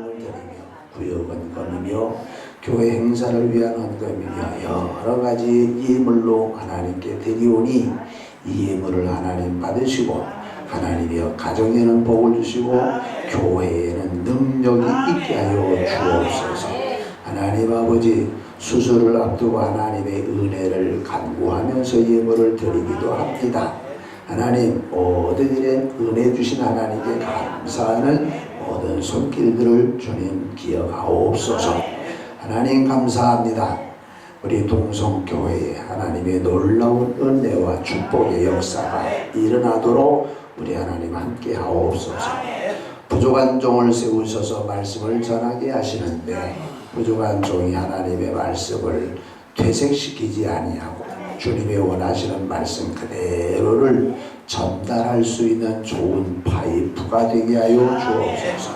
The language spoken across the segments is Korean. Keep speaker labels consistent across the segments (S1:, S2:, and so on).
S1: 헌금을 드리며 구역 헌금이며 교회 행사를 위한 헌금이며 여러 가지 예물로 하나님께 드리오니 이 예물을 하나님 받으시고 하나님이여 가정에는 복을 주시고 교회에는 능력이 있게 하여 주옵소서. 하나님 아버지, 수술을 앞두고 하나님의 은혜를 간구하면서 예물을 드리기도 합니다. 하나님, 모든 일에 은혜 주신 하나님께 감사하는 모든 손길들을 주님 기억하옵소서. 하나님 감사합니다. 우리 동성교회에 하나님의 놀라운 은혜와 축복의 역사가 일어나도록 우리 하나님 함께 하옵소서. 부족한 종을 세우셔서 말씀을 전하게 하시는데 부족한 종이 하나님의 말씀을 퇴색시키지 아니하고 주님의 원하시는 말씀 그대로를 전달할 수 있는 좋은 파이프가 되게 하여 주옵소서.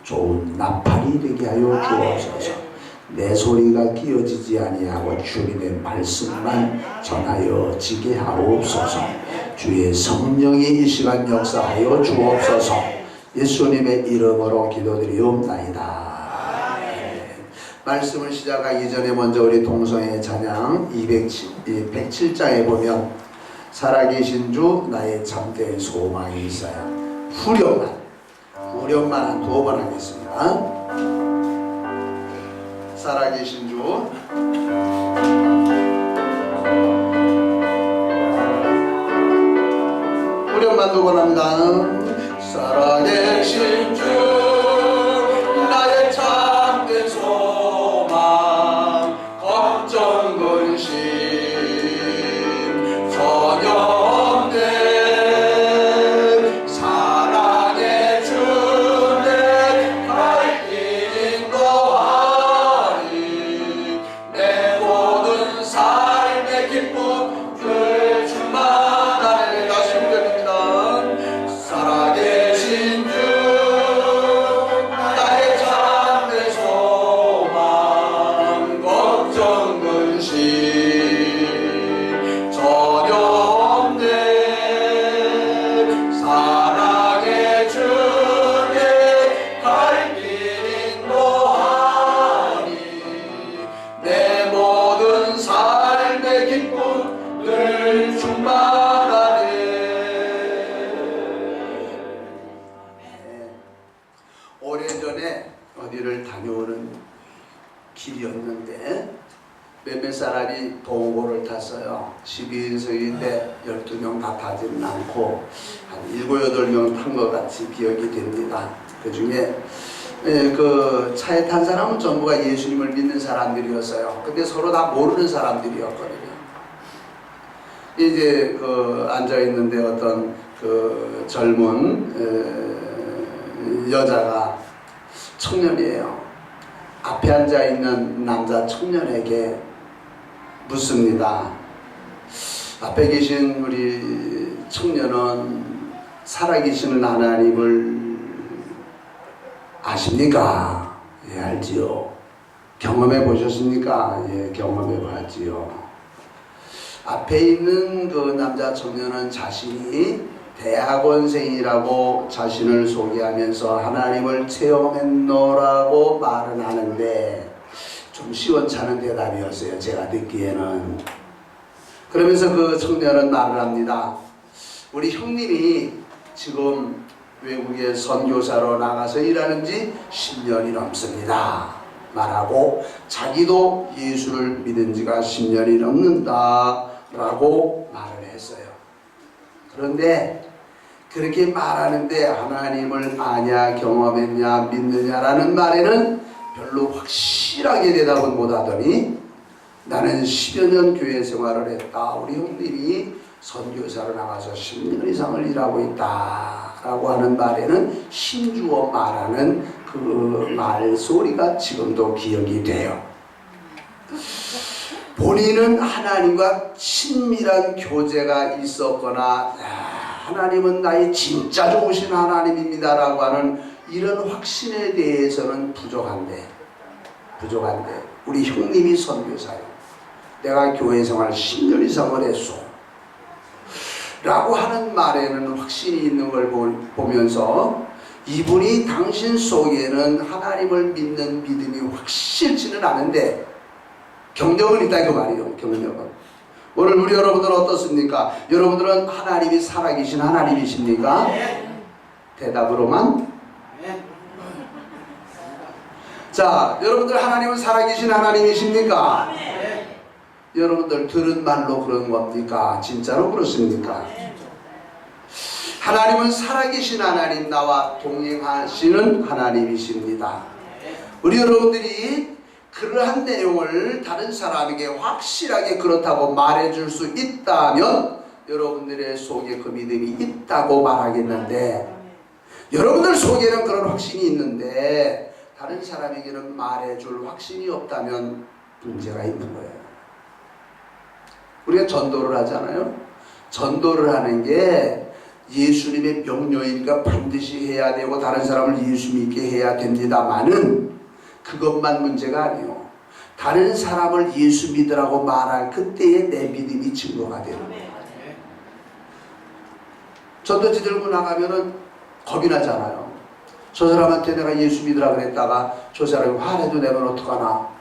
S1: 좋은 나팔이 되게 하여 주옵소서. 내 소리가 끼어지지 아니하고 주님의 말씀만 전하여 지게 하옵소서. 주의 성령이 이 시간 역사하여 주옵소서. 예수님의 이름으로 기도드리옵나이다. 말씀을 시작하기 전에 먼저 우리 동성의 찬양 107장에 보면 살아계신 주 나의 참된 소망이 있어요. 후렴만 한 2번 하겠습니다. 살아계신 주 후렴만 2번 합니다. 살아계신 주 나의 참된 소망 걱정 근심 전혀 없네. 사랑의 주내 갈 길 인도하리. 내 모든 삶의 기쁨을 충만하리. 다시 부릅니다. 살아계신 주 나의 참된 소망 걱정 근심 전혀 없네. 사랑의 주께 갈 길 인도하니 내 모든 삶의 기쁨을 충만하네. 오래전에 어디를 다녀오는 길이었는데 몇몇 사람이 동고를 탔어요. 12인승인데 12명 다 타지는 않고 한 7, 8명 탄 것 같이 기억이 됩니다. 그 중에 그 차에 탄 사람은 전부가 예수님을 믿는 사람들이었어요. 근데 서로 다 모르는 사람들이었거든요. 이제 그 앉아있는데 어떤 그 젊은 여자가 청년이에요. 앞에 앉아있는 남자 청년에게 묻습니다. 앞에 계신 우리 청년은 살아계시는 하나님을 아십니까? 예, 알지요. 경험해 보셨습니까? 예, 경험해 봤지요. 앞에 있는 그 남자 청년은 자신이 대학원생이라고 자신을 소개하면서 하나님을 체험했노라고 말은 하는데 좀 시원찮은 대답이었어요. 제가 듣기에는. 그러면서 그 청년은 말을 합니다. 우리 형님이 지금 외국에 선교사로 나가서 일하는 지 10년이 넘습니다. 말하고 자기도 예수를 믿은 지가 10년이 넘는다 라고 말을 했어요. 그런데 그렇게 말하는데 하나님을 아냐, 경험했냐, 믿느냐라는 말에는 별로 확실하게 대답은 못하더니 나는 10여 년 교회 생활을 했다. 우리 형님이 선교사로 나가서 10년 이상을 일하고 있다 라고 하는 말에는 힘주어 말하는 그 말소리가 지금도 기억이 돼요. 본인은 하나님과 친밀한 교제가 있었거나 하나님은 나의 진짜 좋으신 하나님입니다 라고 하는 이런 확신에 대해서는 부족한데 우리 형님이 선교사요. 내가 교회 생활 10년 이상을 했소 라고 하는 말에는 확신이 있는 걸 보면서 이분이 당신 속에는 하나님을 믿는 믿음이 확실치는 않은데 경력은 있다 그 말이에요. 경력은. 오늘 우리 여러분들은 어떻습니까? 여러분들은 하나님이 살아계신 하나님이십니까? 대답으로만. 자, 여러분들 하나님은 살아계신 하나님이십니까? 여러분들 들은 말로 그런 겁니까? 진짜로 그렇습니까? 하나님은 살아계신 하나님, 나와 동행하시는 하나님이십니다. 우리 여러분들이 그러한 내용을 다른 사람에게 확실하게 그렇다고 말해줄 수 있다면 여러분들의 속에 그 믿음이 있다고 말하겠는데, 여러분들 속에는 그런 확신이 있는데 다른 사람에게는 말해줄 확신이 없다면 문제가 있는 거예요. 우리가 전도를 하잖아요. 전도를 하는 게 예수님의 명령이니까 반드시 해야 되고 다른 사람을 예수 믿게 해야 됩니다만은 그것만 문제가 아니에요. 다른 사람을 예수 믿으라고 말할 그때의 내 믿음이 증거가 되는 거예요. 전도지 들고 나가면은 겁이 나잖아요. 저 사람한테 내가 예수 믿으라 그랬다가 저 사람이 화내도 내면 어떡하나.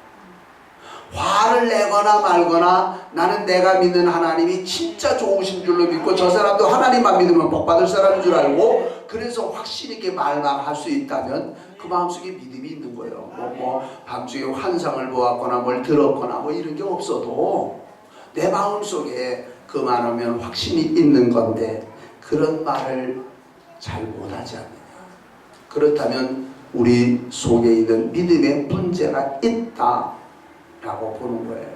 S1: 화를 내거나 말거나 나는 내가 믿는 하나님이 진짜 좋으신 줄로 믿고 저 사람도 하나님만 믿으면 복받을 사람인 줄 알고 그래서 확신 있게 말만 할 수 있다면 그 마음속에 믿음이 있는 거예요. 밤중에 환상을 보았거나 뭘 들었거나 뭐 이런 게 없어도 내 마음속에 그만하면 확신이 있는 건데 그런 말을 잘 못하지 않느냐. 그렇다면 우리 속에 있는 믿음에 문제가 있다 라고 보는 거예요.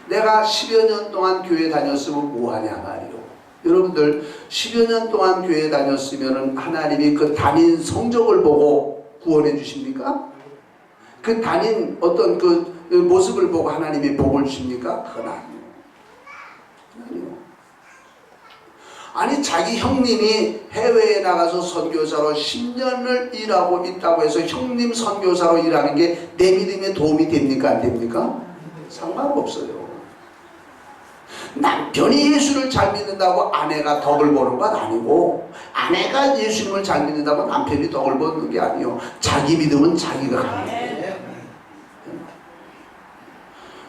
S1: 내가 10여 년 동안 교회 다녔으면 뭐하냐 말이요. 여러분들 10여 년 동안 교회 다녔으면 하나님이 그 다닌 성적을 보고 구원해 주십니까? 그 다닌 어떤 그 모습을 보고 하나님이 복을 주십니까? 그건 아니에요. 아니요. 아니 자기 형님이 해외에 나가서 선교사로 10년을 일하고 있다고 해서 형님 선교사로 일하는 게 내 믿음에 도움이 됩니까? 안 됩니까? 상관없어요. 남편이 예수를 잘 믿는다고 아내가 덕을 보는 건 아니고 아내가 예수님을 잘 믿는다고 남편이 덕을 보는 게 아니에요. 자기 믿음은 자기가 하는 거예요.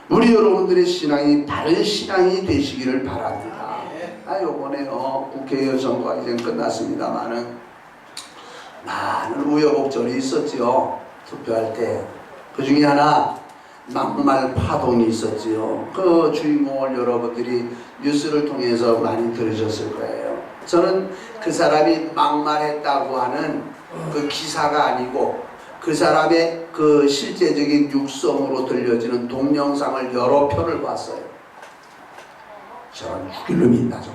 S1: 우리 여러분들의 신앙이 바른 신앙이 되시기를 바랍니다. 요번에 국회의원 선거가 이제 끝났습니다만은 많은 우여곡절이 있었지요. 투표할 때. 그 중에 하나 막말 파동이 있었지요. 그 주인공을 여러분들이 뉴스를 통해서 많이 들으셨을 거예요. 저는 그 사람이 막말했다고 하는 그 기사가 아니고 그 사람의 그 실제적인 육성으로 들려지는 동영상을 여러 편을 봤어요. 저는 죽일 놈이 있나 좀.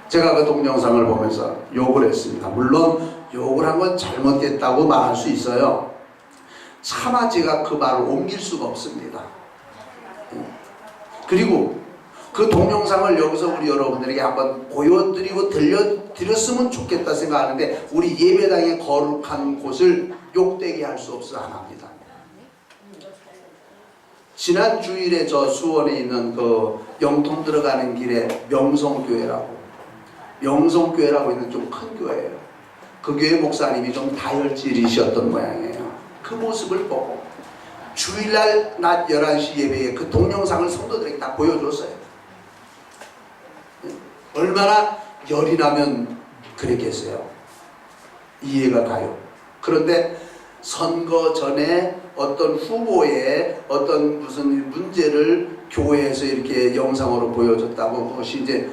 S1: 제가 그 동영상을 보면서 욕을 했습니다. 물론 욕을 한 건 잘못됐다고 말할 수 있어요. 차마 제가 그 말을 옮길 수가 없습니다. 그리고 그 동영상을 여기서 우리 여러분들에게 한번 보여드리고 들려드렸으면 좋겠다 생각하는데 우리 예배당의 거룩한 곳을 욕되게 할 수 없어 안 합니다. 지난 주일에 저 수원에 있는 그 영통 들어가는 길에 명성교회라고 있는 좀 큰 교회예요. 그 교회 목사님이 좀 다혈질이셨던 모양이에요. 그 모습을 보고 주일날 낮 11시 예배에 그 동영상을 성도들에게 다 보여줬어요. 얼마나 열이 나면 그랬겠어요. 이해가 가요. 그런데 선거 전에 어떤 후보의 어떤 무슨 문제를 교회에서 이렇게 영상으로 보여줬다고 그것이 이제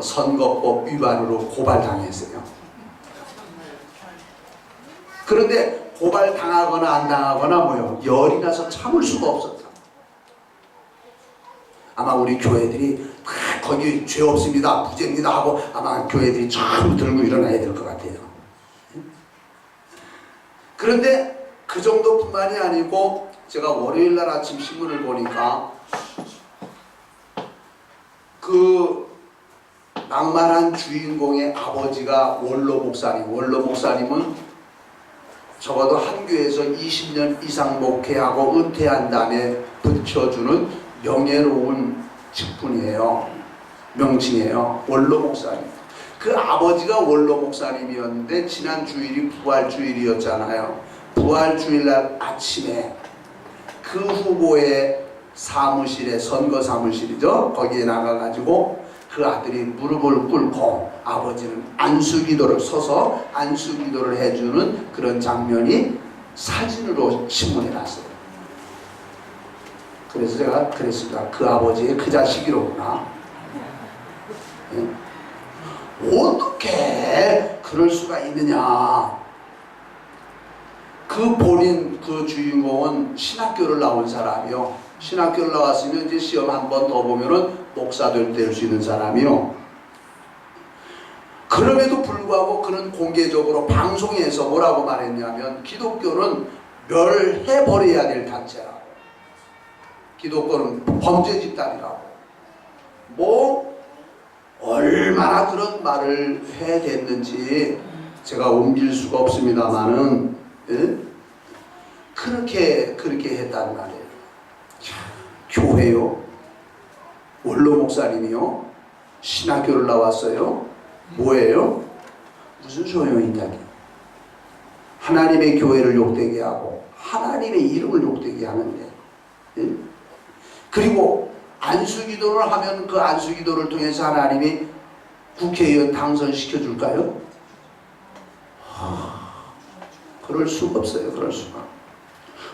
S1: 선거법 위반으로 고발당했어요. 그런데 고발당하거나 안 당하거나 뭐요, 열이 나서 참을 수가 없었다. 아마 우리 교회들이 거기 죄 없습니다, 무죄입니다 하고 아마 교회들이 참 들고 일어나야 될 것 같아요. 그런데 그 정도뿐만이 아니고 제가 월요일날 아침 신문을 보니까 그 막말한 주인공의 아버지가 원로 목사님은 적어도 한 교회에서 20년 이상 목회하고 은퇴한 다음에 붙여주는 명예로운 직분이에요. 명칭이에요. 원로 목사님. 그 아버지가 원로 목사님이었는데 지난 주일이 부활주일이었잖아요. 부활주일날 아침에 그 후보의 사무실에, 선거 사무실이죠, 거기에 나가가지고 그 아들이 무릎을 꿇고 아버지는 안수기도를 서서 안수기도를 해주는 그런 장면이 사진으로 신문에 났어요. 그래서 제가 그랬습니다. 그 아버지의 그 자식이로구나. 어떻게 그럴 수가 있느냐. 그 본인, 그 주인공은 신학교를 나온 사람이요. 신학교를 나왔으면 이제 시험 한 번 더 보면은 목사 될 수 있는 사람이요. 그럼에도 불구하고 그는 공개적으로 방송에서 뭐라고 말했냐면 기독교는 멸해버려야 될 단체라고. 기독교는 범죄 집단이라고. 뭐 얼마나 그런 말을 해댔는지 제가 옮길 수가 없습니다만은, 예? 그렇게 했단 말이에요. 교회요, 원로 목사님이요, 신학교를 나왔어요. 뭐예요? 무슨 소용이 있다니. 하나님의 교회를 욕되게 하고 하나님의 이름을 욕되게 하는데, 예? 그리고 안수기도를 하면 그 안수기도를 통해서 하나님이 국회의원 당선시켜 줄까요? 그럴 수가 없어요. 그럴 수가.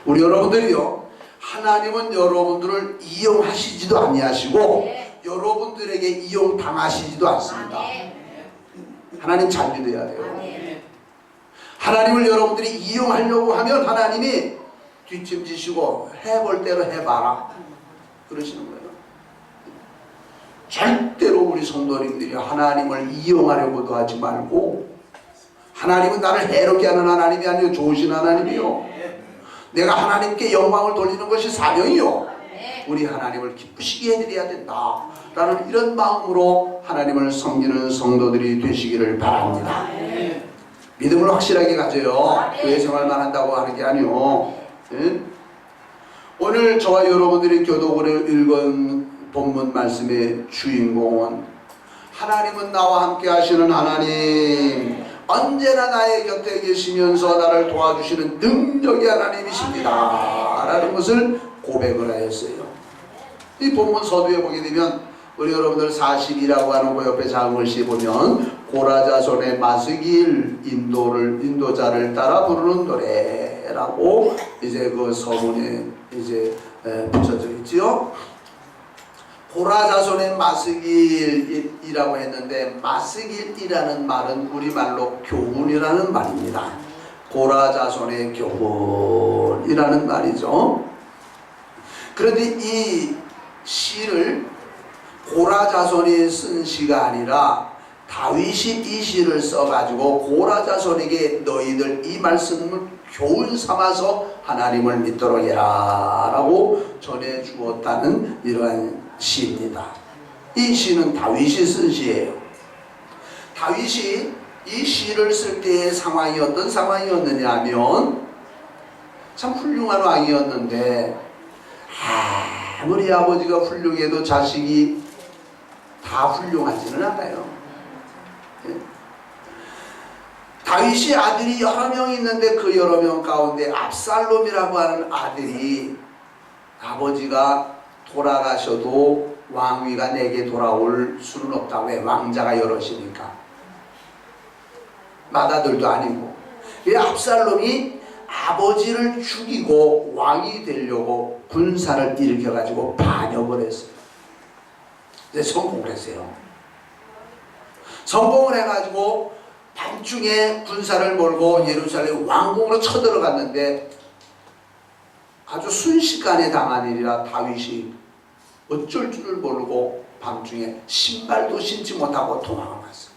S1: 우리 여러분들이요, 하나님은 여러분들을 이용하시지도 아니하시고 여러분들에게 이용당하시지도 않습니다. 하나님 잘 믿어야 돼요. 하나님을 여러분들이 이용하려고 하면 하나님이 뒷짐지시고 해볼 대로 해봐라 그러시는 거예요. 절대로 우리 성도님들이 하나님을 이용하려고도 하지 말고, 하나님은 나를 해롭게 하는 하나님이 아니요 좋으신 하나님이요. 내가 하나님께 영광을 돌리는 것이 사명이요. 우리 하나님을 기쁘시게 해드려야 된다 라는 이런 마음으로 하나님을 섬기는 성도들이 되시기를 바랍니다. 믿음을 확실하게 가져요. 교회 생활만 한다고 하는 게 아니요. 오늘 저와 여러분들이 교독으로 읽은 본문 말씀의 주인공은 하나님은 나와 함께 하시는 하나님, 언제나 나의 곁에 계시면서 나를 도와주시는 능력의 하나님이십니다 라는 것을 고백을 하였어요. 이 본문 서두에 보게 되면 우리 여러분들 40이라고 하는 그 옆에 작은 글씨 보면 고라자손의 마스길 인도자를 따라 부르는 노래라고 이제 그 서문에 이제 붙여져 있지요. 고라자손의 마스길이라고 했는데, 마스길이라는 말은 우리말로 교훈이라는 말입니다. 고라자손의 교훈이라는 말이죠. 그런데 이 시를 고라자손이 쓴 시가 아니라 다윗이 이 시를 써가지고 고라자손에게 너희들 이 말씀을 교훈 삼아서 하나님을 믿도록 해라 라고 전해주었다는 이러한 시입니다. 이 시는 다윗이 쓴 시예요. 다윗이 이 시를 쓸 때의 상황이 어떤 상황이었느냐 하면 참 훌륭한 왕이었는데, 아무리 아버지가 훌륭해도 자식이 다 훌륭하지는 않아요. 다윗이 아들이 여러 명 있는데 그 여러 명 가운데 압살롬이라고 하는 아들이 아버지가 돌아가셔도 왕위가 내게 돌아올 수는 없다. 왜? 왕자가 여럿이니까. 맏아들도 아니고. 이 압살롬이 아버지를 죽이고 왕이 되려고 군사를 일으켜가지고 반역을 했어요. 근데 성공을 했어요. 성공을 해가지고 밤중에 군사를 몰고 예루살렘 왕궁으로 쳐들어갔는데 아주 순식간에 당한 일이라 다윗이 어쩔 줄을 모르고 밤중에 신발도 신지 못하고 도망을 갔어요.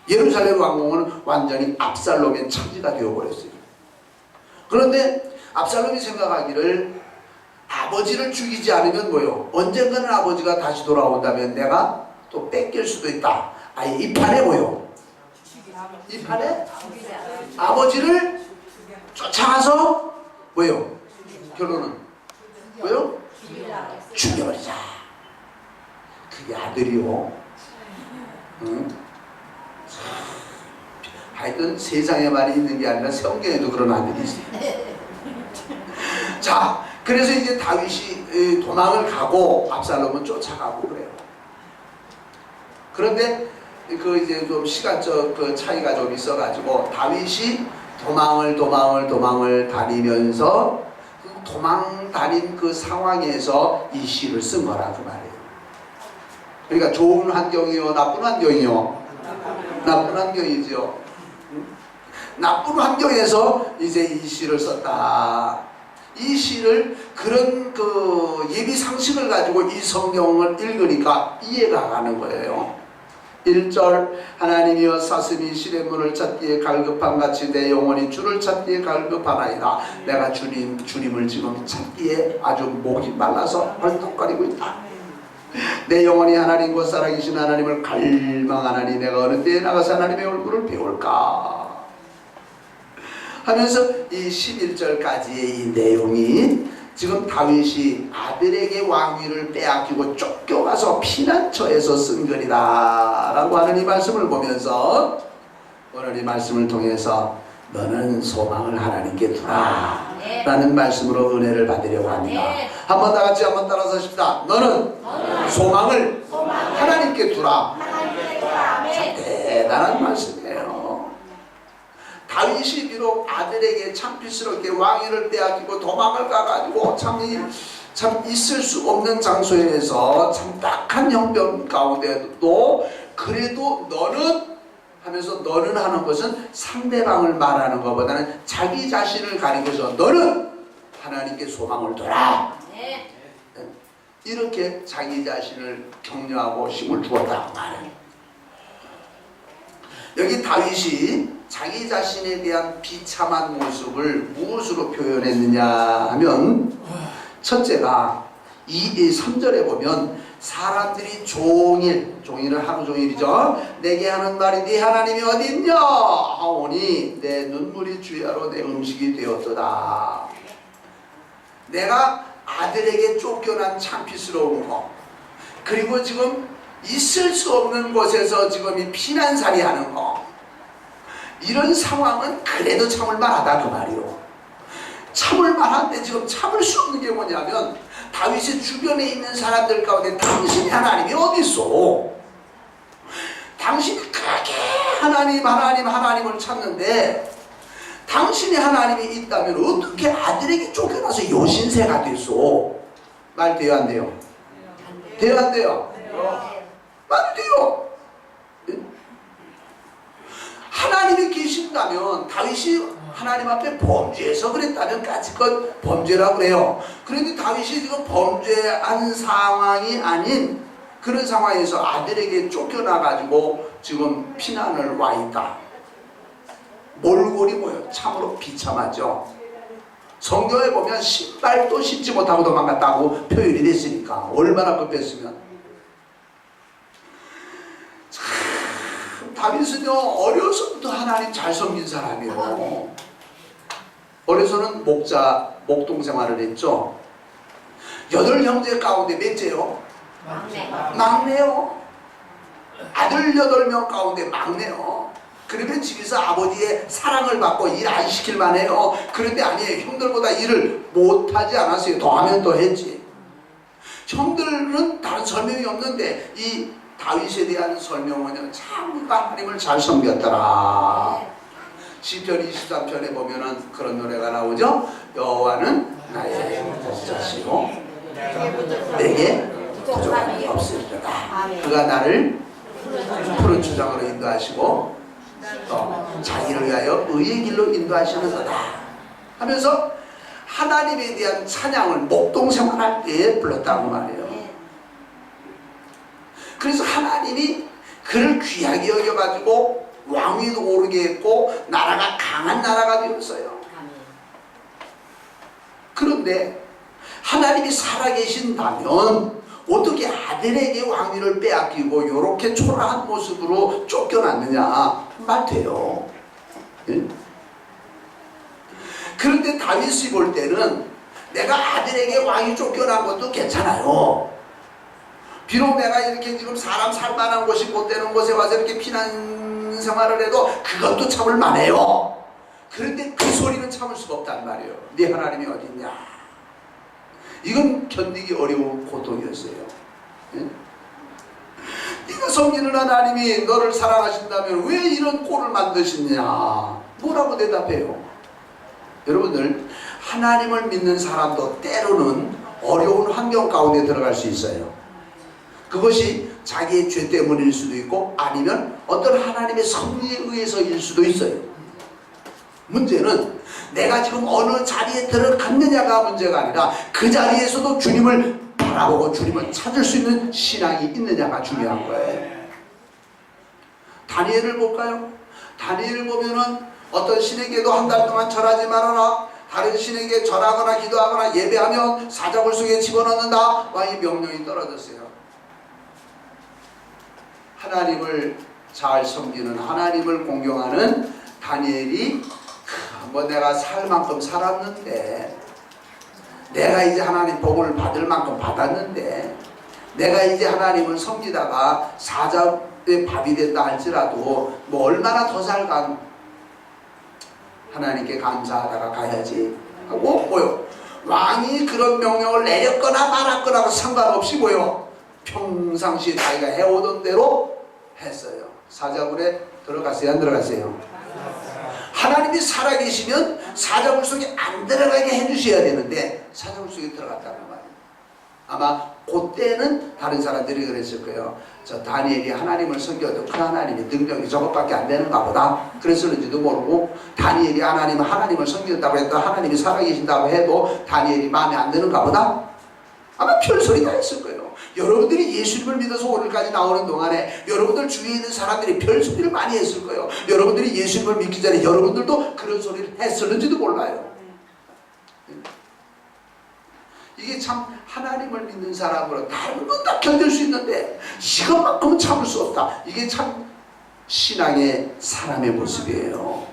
S1: 예루살렘 왕궁은 완전히 압살롬의 차지가 되어버렸어요. 그런데 압살롬이 생각하기를 아버지를 죽이지 않으면 뭐요? 언젠가는 아버지가 다시 돌아온다면 내가 또 뺏길 수도 있다. 아예 이 판에 뭐요? 이 판에 아버지를 쫓아가서 뭐요? 결론은 뭐요? 죽여버리자. 그게 아들이요. 응? 하여튼 세상에 말이 있는 게 아니라 성경에도 그런 아들이 있어요. 자, 그래서 이제 다윗이 도망을 가고 압살롬은 쫓아가고 그래요. 그런데 그 이제 좀 시간적 그 차이가 좀 있어가지고 다윗이 도망을 다니면서 도망 다닌 그 상황에서 이 시를 쓴 거라 그 말이에요. 그러니까 좋은 환경이요, 나쁜 환경이요? 나쁜 환경이죠. 나쁜 환경에서 이제 이 시를 썼다. 이 시를 그런 그 예비 상식을 가지고 이 성경을 읽으니까 이해가 가는 거예요. 1절 하나님이여 사슴이 실의 문을 찾기에 갈급한 같이 내 영혼이 주를 찾기에 갈급하나이다. 내가 주님을 지금 찾기에 아주 목이 말라서 헐떡거리고 있다. 내 영혼이 하나님 곧 살아계신 하나님을 갈망하나니 내가 어느 때에 나가서 하나님의 얼굴을 배울까 하면서 이 11절까지의 이 내용이 지금 다윗이 아들에게 왕위를 빼앗기고 쫓겨가서 피난처에서 쓴 글이다 라고 하는 이 말씀을 보면서 오늘 이 말씀을 통해서 너는 소망을 하나님께 두라 라는 말씀으로 은혜를 받으려고 합니다. 한번 다같이 한번 따라서 하십시다. 너는 소망을 하나님께 두라. 참 대단한 말씀이에요. 다윗이 비록 아들에게 창피스럽게 왕위를 빼앗기고 도망을 가가지고 참 있을 수 없는 장소에서 참 딱한 형편 가운데도 그래도 너는 하면서 너는 하는 것은 상대방을 말하는 것보다는 자기 자신을 가리고서 너는 하나님께 소망을 둬라. 이렇게 자기 자신을 격려하고 힘을 주었다 말이에요. 여기 다윗이 자기 자신에 대한 비참한 모습을 무엇으로 표현했느냐 하면 첫째가 3절에 보면 사람들이 종일은 하루 종일이죠. 내게 하는 말이 네 하나님이 어디 있냐 하오니 내 눈물이 주야로 내 음식이 되었도다. 내가 아들에게 쫓겨난 창피스러운 거 그리고 지금 있을 수 없는 곳에서 지금 이 피난살이 하는 거 이런 상황은 그래도 참을 만하다 그 말이요. 참을 만한데 지금 참을 수 없는 게 뭐냐면 다윗의 주변에 있는 사람들 가운데 당신이 하나님이 어디 있어? 당신이 그렇게 하나님을 찾는데 당신이 하나님이 있다면 어떻게 아들에게 쫓겨나서 요신새가 됐어? 말 돼요 안 돼요? 돼요 안 돼요? 말이 돼요. 하나님이 계신다면 다윗이 하나님 앞에 범죄해서 그랬다면 까짓것 범죄라고 그래요. 그런데 다윗이 지금 범죄한 상황이 아닌 그런 상황에서 아들에게 쫓겨나가지고 지금 피난을 와 있다. 몰골이 뭐예요? 참으로 비참하죠. 성경에 보면 신발도 신지 못하고 도망갔다고 표현이 됐으니까 얼마나 급했으면. 다윗은요 어려서부터 하나님 잘 섬긴 사람이에요. 어려서는 목동 생활을 했죠. 8형제 가운데 몇째요? 막내요. 아들 8명 가운데 막내요. 그러면 집에서 아버지의 사랑을 받고 일 안 시킬만 해요. 그런데 아니에요. 형들보다 일을 못하지 않았어요. 더 하면 더 했지. 형들은 다른 설명이 없는데 이 다윗에 대한 설명은 참 하나님을 잘 섬겼더라. 시편 23편에 보면은 그런 노래가 나오죠. 여호와는 나의 목자시고 내게 부족함이 없으리로다. 그가 나를 푸른 추장으로 인도하시고 또 자기를 위하여 의의 길로 인도하시는도다 하면서 하나님에 대한 찬양을 목동생활할 때에 불렀다고 말해요. 그래서 하나님이 그를 귀하게 여겨가지고 왕위도 오르게 했고 나라가 강한 나라가 되었어요. 그런데 하나님이 살아계신다면 어떻게 아들에게 왕위를 빼앗기고 이렇게 초라한 모습으로 쫓겨났느냐 말 돼요. 예? 그런데 다윗이 볼 때는 내가 아들에게 왕이 쫓겨난 것도 괜찮아요. 비록 내가 이렇게 지금 사람 살만한 곳이 못 되는 곳에 와서 이렇게 피난 생활을 해도 그것도 참을 만해요. 그런데 그 소리는 참을 수가 없단 말이에요. 네 하나님이 어딨냐. 이건 견디기 어려운 고통이었어요. 네? 네가 섬기는 하나님이 너를 사랑하신다면 왜 이런 꼴을 만드시냐. 뭐라고 대답해요? 여러분들, 하나님을 믿는 사람도 때로는 어려운 환경 가운데 들어갈 수 있어요. 그것이 자기의 죄 때문일 수도 있고 아니면 어떤 하나님의 섭리에 의해서일 수도 있어요. 문제는 내가 지금 어느 자리에 들어갔느냐가 문제가 아니라 그 자리에서도 주님을 바라보고 주님을 찾을 수 있는 신앙이 있느냐가 중요한 거예요. 다니엘을 볼까요? 다니엘을 보면은 어떤 신에게도 한 달 동안 절하지 말아라, 다른 신에게 절하거나 기도하거나 예배하면 사자굴 속에 집어넣는다, 왕의 명령이 떨어졌어요. 하나님을 잘 섬기는, 하나님을 공경하는 다니엘이 뭐 내가 살 만큼 살았는데, 내가 이제 하나님 복을 받을 만큼 받았는데, 내가 이제 하나님을 섬기다가 사자의 밥이 된다 할지라도 뭐 얼마나 더 살간 하나님께 감사하다가 가야지 하고 뭐요? 왕이 그런 명령을 내렸거나 말았거나 상관없이 뭐요? 평상시에 자기가 해오던 대로 했어요. 사자굴에 들어갔어요? 안 들어갔어요? 하나님이 살아계시면 사자굴 속에 안 들어가게 해주셔야 되는데 사자굴 속에 들어갔다는 말이에요. 아마 그때는 다른 사람들이 그랬을 거예요. 저 다니엘이 하나님을 섬겨도 그 하나님의 능력이 저것밖에 안 되는가 보다 그랬을는지도 모르고, 다니엘이 하나님을 섬겼다고 해도 하나님이 살아계신다고 해도 다니엘이 마음에 안 드는가 보다 아마 별소리 다 했을 거예요. 여러분들이 예수님을 믿어서 오늘까지 나오는 동안에 여러분들 주위에 있는 사람들이 별소리를 많이 했을 거예요. 여러분들이 예수님을 믿기 전에 여러분들도 그런 소리를 했을는지도 몰라요. 이게 참 하나님을 믿는 사람으로 다른 건 다 견딜 수 있는데 이것만큼은 참을 수 없다. 이게 참 신앙의 사람의 모습이에요.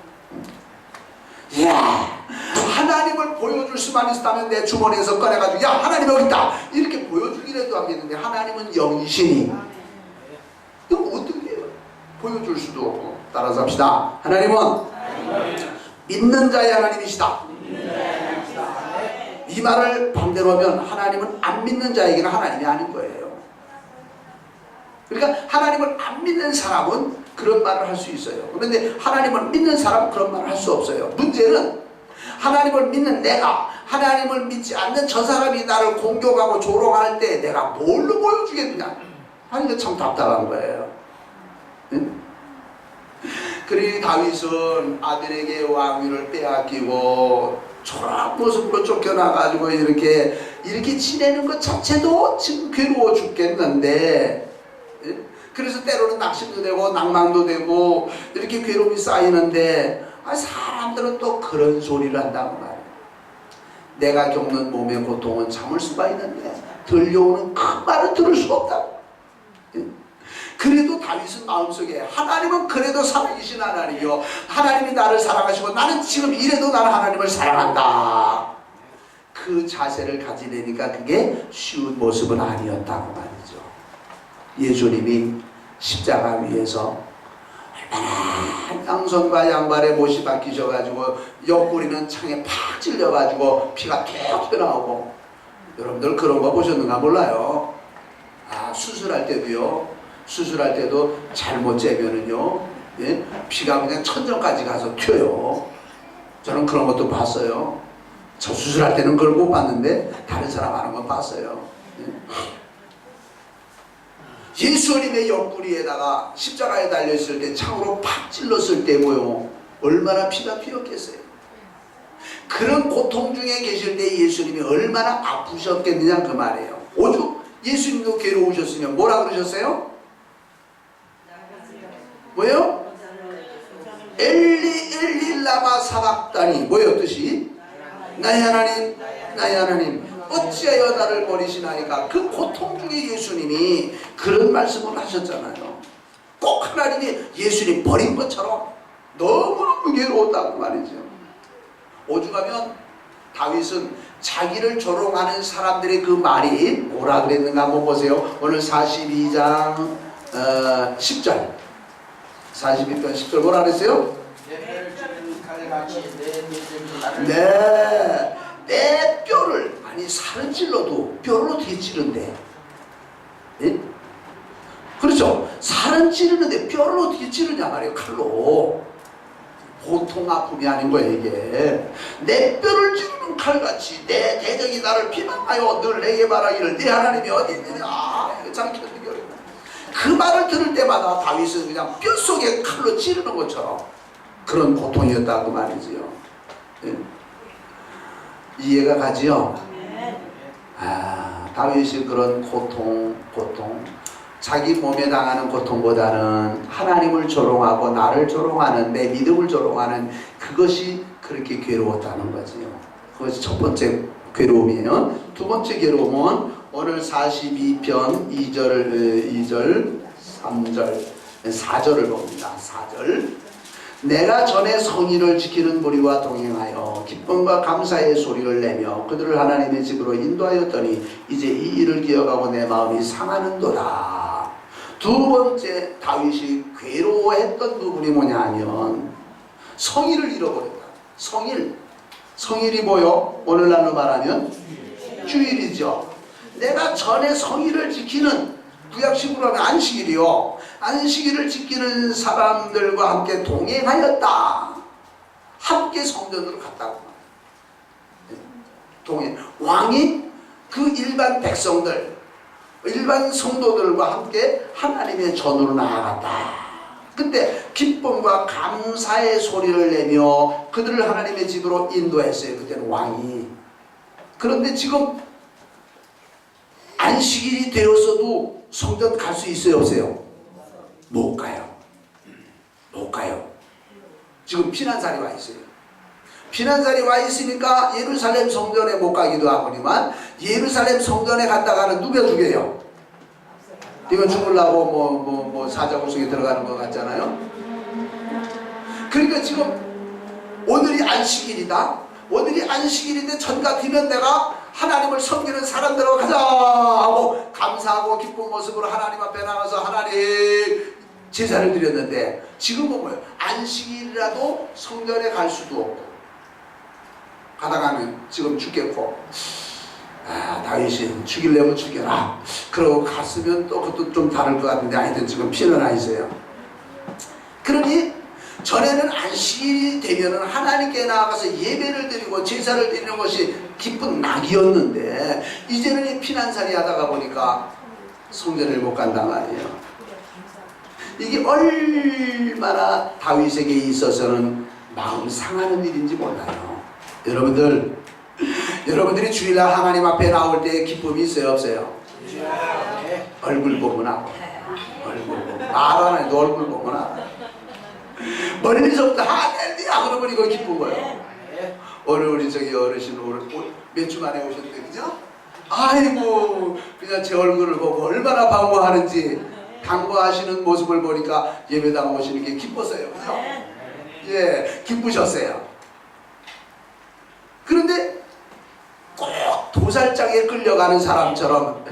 S1: 이야, 하나님을 보여줄 수만 있다면 내 주머니에서 꺼내가지고 야 하나님 여기 있다 이렇게 보여주기라도 하겠는데 하나님은 영이시니 이거 어떻게 해요? 보여줄 수도 없고. 따라서 합시다. 하나님은 믿는 자의 하나님이시다. 이 말을 반대로 하면 하나님은 안 믿는 자에게는 하나님이 아닌 거예요. 그러니까 하나님을 안 믿는 사람은 그런 말을 할 수 있어요. 그런데 하나님을 믿는 사람은 그런 말을 할 수 없어요. 문제는 하나님을 믿는 내가 하나님을 믿지 않는 저 사람이 나를 공격하고 조롱할 때 내가 뭘로 보여주겠느냐. 아니 이거 참 답답한 거예요. 응? 그러니 다윗은 아들에게 왕위를 빼앗기고 초라한 모습으로 쫓겨나가지고 이렇게 지내는 것 자체도 지금 괴로워 죽겠는데, 그래서 때로는 낙심도 되고 낭망도 되고 이렇게 괴로움이 쌓이는데 사람들은 또 그런 소리를 한단 말이에요. 내가 겪는 몸의 고통은 참을 수가 있는데 들려오는 큰 말은 들을 수 없다고. 그래도 다윗은 마음속에 하나님은 그래도 살아계신 하나님이요, 하나님이 나를 사랑하시고 나는 지금 이래도 나는 하나님을 사랑한다, 그 자세를 가지려니까 그게 쉬운 모습은 아니었다고 말이죠. 예수님이 십자가 위에서 얼마나 양손과 양발에 못이 박히셔가지고 옆구리는 창에 팍 찔려가지고 피가 툭 튀어나오고, 여러분들 그런 거 보셨는가 몰라요. 수술할 때도 잘못 재면은요, 예? 피가 그냥 천정까지 가서 튀어요. 저는 그런 것도 봤어요. 저 수술할 때는 그걸 못 봤는데 다른 사람 하는 건 봤어요. 예? 예수님의 옆구리에다가 십자가에 달려있을 때 창으로 팍 찔렀을 때 뭐요? 얼마나 피가 튀었겠어요. 그런 고통 중에 계실 때 예수님이 얼마나 아프셨겠느냐 그 말이에요. 오죽 예수님도 괴로우셨으면 뭐라 그러셨어요? 뭐예요? 엘리 엘리 라마 사박다니, 뭐예요 뜻이? 나의 하나님 나의 하나님 어찌하여 나를 버리시나이까. 그 고통 중에 예수님이 그런 말씀을 하셨잖아요. 꼭 하나님이 예수님 버린 것처럼 너무너무 괴로웠다고 말이죠. 오죽하면 다윗은 자기를 조롱하는 사람들의 그 말이 뭐라 그랬는가 한번 보세요. 오늘 42장 10절 42편 10절 뭐라 그랬어요? 네, 내 뼈를 아니 살은 찔러도 뼈를 어떻게 찌른대? 예? 그렇죠? 살은 찌르는데 뼈를 어떻게 찌르냐 말이에요. 칼로. 보통 아픔이 아닌 거예요 이게. 내 뼈를 찌르는 칼같이 내 대적이 나를 비방하여 늘 내게 말하기를 네 하나님이 어디 있느냐. 이거 참 견디기 어렵다. 그 말을 들을 때마다 다윗은 그냥 뼛속에 칼로 찌르는 것처럼 그런 고통이었다고 말이지요. 예. 이해가 가지요? 다윗이 그런 고통 자기 몸에 당하는 고통보다는 하나님을 조롱하고 나를 조롱하는 내 믿음을 조롱하는 그것이 그렇게 괴로웠다는 거지요. 그것이 첫 번째 괴로움이에요. 두 번째 괴로움은 오늘 42편 2절 3절 4절을 봅니다. 4절 내가 전에 성의를 지키는 무리와 동행하여 기쁨과 감사의 소리를 내며 그들을 하나님의 집으로 인도하였더니 이제 이 일을 기억하고 내 마음이 상하는도다. 두 번째 다윗이 괴로워했던 부분이 뭐냐 하면 성의를 잃어버렸다. 성일이 뭐요? 오늘날로 말하면 주일이죠. 내가 전에 성의를 지키는 구약식으로 하면 안식일이요. 안식일을 지키는 사람들과 함께 동행하였다. 함께 성전으로 갔다고 동행. 왕이 그 일반 백성들, 일반 성도들과 함께 하나님의 전으로 나아갔다. 근데 기쁨과 감사의 소리를 내며 그들을 하나님의 집으로 인도했어요. 그때는 왕이. 그런데 지금 안식일이 되었어도 성전 갈 수 있어요 없어요? 못 가요. 지금 피난살이 와 있어요. 피난살이 와 있으니까 예루살렘 성전에 못 가기도 하거니만 예루살렘 성전에 갔다가는 누가 죽여요? 이건 죽으려고 사자구석에 들어가는 것 같잖아요. 그러니까 지금 오늘이 안식일이다. 오늘이 안식일인데 전 같으면 내가 하나님을 섬기는 사람들하고 가자 하고 감사하고 기쁜 모습으로 하나님 앞에 나가서 하나님 제사를 드렸는데 지금은 뭐예요? 안식일이라도 성전에 갈 수도 없고 가다가는 지금 죽겠고 다윗이 죽이려면 죽여라 그러고 갔으면 또 그것도 좀 다를 것 같은데 하여튼 지금 피는 나 있어요. 그러니 전에는 안식일이 되면은 하나님께 나아가서 예배를 드리고 제사를 드리는 것이 기쁜 낙이었는데 이제는 이 피난살이 하다가 보니까 성전을 못 간단 말이에요. 이게 얼마나 다윗에게 있어서는 마음 상하는 일인지 몰라요. 여러분들이 주일날 하나님 앞에 나올 때 기쁨이 있어요 없어요? 얼굴 보면 알아. 말 안 해도 얼굴 보면 알아. 멀리서부터 할렐루야 그러면 이거 기쁜 거예요. 오늘 우리 저기 어르신 몇 주 만에 오셨는데 그죠? 아이고 그냥 제 얼굴을 보고 얼마나 반가워하는지 반가워하시는 모습을 보니까 예배당 오시는 게 기뻤어요. 그죠? 예, 기쁘셨어요. 그런데 꼭 도살장에 끌려가는 사람처럼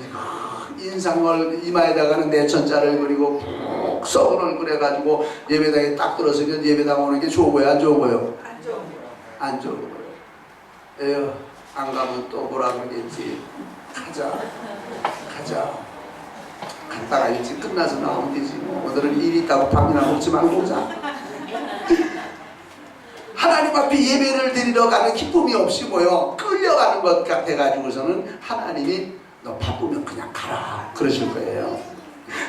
S1: 인상을 이마에다가는 내천자를 그리고 푹 썩은 얼굴 해가지고 예배당에 딱 들어서면 예배당 오는 게 좋은 거예요? 안 좋은 거예요? 안 좋은 거예요. 에휴, 안 가면 또 뭐라 그러겠지. 가자. 갔다가 일찍 끝나서 나오면 되지. 오늘은 일이 있다고 밥이나 먹지 말고 오자. 하나님 앞에 예배를 드리러 가는 기쁨이 없이 뭐요? 끌려가는 것 같아가지고서는 하나님이 너 바쁘면 그냥 가라 그러실 거예요.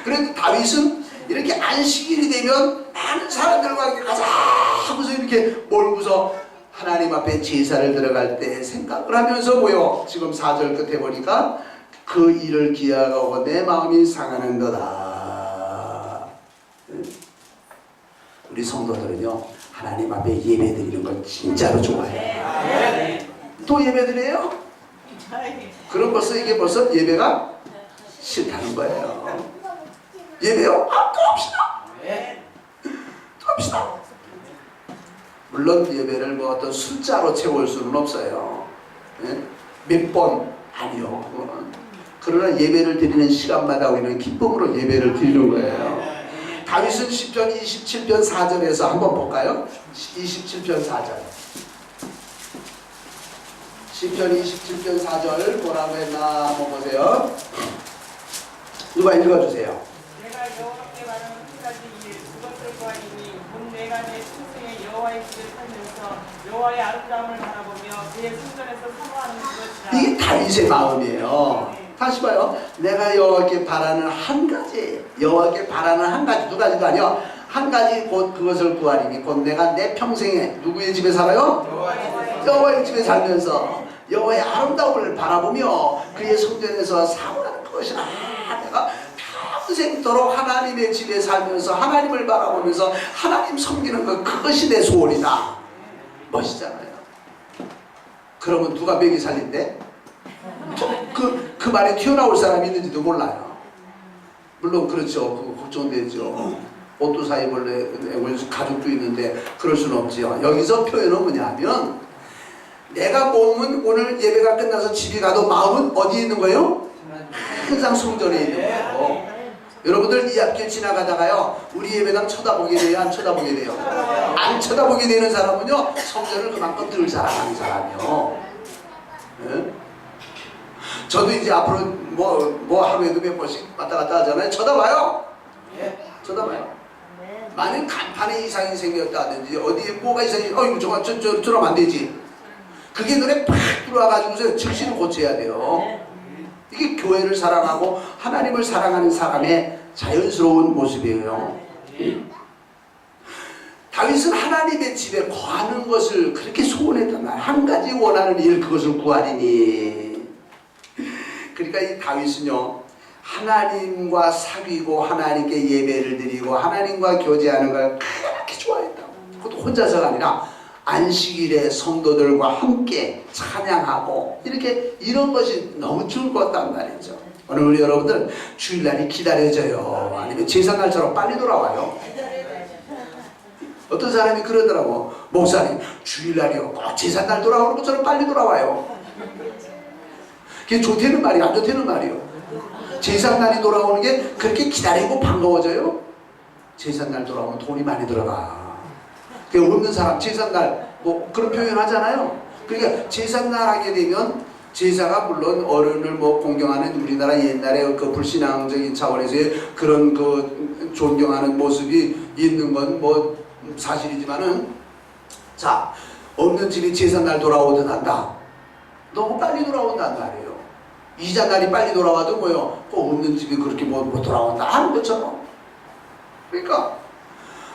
S1: 그런데 다윗은 이렇게 안식일이 되면 많은 사람들과 함께 가자 하고서 이렇게 몰고서 하나님 앞에 제사를 들어갈 때 생각을 하면서 뭐요? 지금 4절 끝에 보니까 그 일을 기약하고 내 마음이 상하는 거다. 우리 성도들은요 하나님 앞에 예배 드리는 걸 진짜로 좋아해요. 또 예배 드려요? 그럼 이게 벌써 예배가 싫다는 거예요. 예배요? 또 합시다. 물론 예배를 어떤 숫자로 채울 수는 없어요. 예? 몇 번? 아니요. 그거는. 그러나 예배를 드리는 시간마다 우리는 기쁨으로 예배를 드리는 거예요. 다윗은 시편 27편 4절에서 한번 볼까요? 27편 4절. 시편 27편 4절 뭐라고 했나 한번 보세요. 누가 읽어주세요.
S2: 내가 여호와께 말하는 한 가지 일 그것을 구하리니 곧 내가 내 평생에 여호와의 집에 살면서 여호와의 아름다움을 바라보며 그의 성전에서 사모하는 것이라.
S1: 이게 다윗의 마음이에요. 다시 봐요. 내가 여호와께 바라는 한 가지, 여호와께 바라는 한 가지, 두 가지도 아니요. 한 가지 곧 그것을 구하리니 곧 내가 내 평생에 누구의 집에 살아요? 여호와의 집에 살면서 여호와의 아름다움을 바라보며 그의 성전에서 사모하는 것이라. 내가 평생도록 하나님의 집에 살면서 하나님을 바라보면서 하나님 섬기는 것, 그것이 내 소원이다. 멋있잖아요. 그러면 누가 먹이 살린대? 그 말에 튀어나올 사람이 있는지도 몰라요. 물론 그렇죠. 그거 걱정되죠. 옷도 사입을래, 가족도 있는데 그럴 수는 없지요. 여기서 표현은 뭐냐면 내가 몸은 오늘 예배가 끝나서 집에 가도 마음은 어디에 있는 거예요? 항상 성전에 있는 거예요. 여러분들 이 앞길 지나가다가요 우리 예배당 쳐다보게 돼요? 안 쳐다보게 돼요? 안 쳐다보게 되는 사람은요 성전을 그만큼 덜 사랑하는 사람이요. 네? 저도 이제 앞으로 뭐 하루에도 몇 번씩 왔다 갔다 하잖아요. 쳐다봐요. 쳐다봐요. 만약 간판에 이상이 생겼다든지 어디에 뭐가 이상이 저거 저러면 안 되지. 그게 눈에 팍 들어와가지고서 즉시로 고쳐야 돼요. 이게 교회를 사랑하고 하나님을 사랑하는 사람의 자연스러운 모습이에요. 다윗은 하나님의 집에 거하는 것을 그렇게 소원했단 말이에요. 한 가지 원하는 일, 그것을 구하리니. 그러니까 이 다윗은요 하나님과 사귀고 하나님께 예배를 드리고 하나님과 교제하는 걸 그렇게 좋아했다고. 그것도 혼자서가 아니라 안식일에 성도들과 함께 찬양하고 이런 것이 너무 좋을 것 같단 말이죠. 오늘 우리 여러분들 주일날이 기다려져요. 아니면 제사날처럼 빨리 돌아와요. 어떤 사람이 그러더라고. 목사님 주일날이요 꼭 제사날 돌아오는 것처럼 빨리 돌아와요. 그게 좋다는 말이에요? 안 좋다는 말이에요? 제사날이 돌아오는 게 그렇게 기다리고 반가워져요? 제사날 돌아오면 돈이 많이 들어가. 그 없는 사람 제삿날 뭐 그런 표현 하잖아요. 그러니까 제삿날 하게 되면 제사가 물론 어른을 뭐 공경하는 우리나라 옛날에 그 불신앙적인 차원에서의 그런 그 존경하는 모습이 있는 건 뭐 사실이지만은 자 없는 집이 제삿날 돌아오듯 한다. 너무 빨리 돌아온단 말이에요. 이자날이 빨리 돌아와도 뭐요 꼭 없는 집이 그렇게 못 돌아온다 하는 것처럼. 그러니까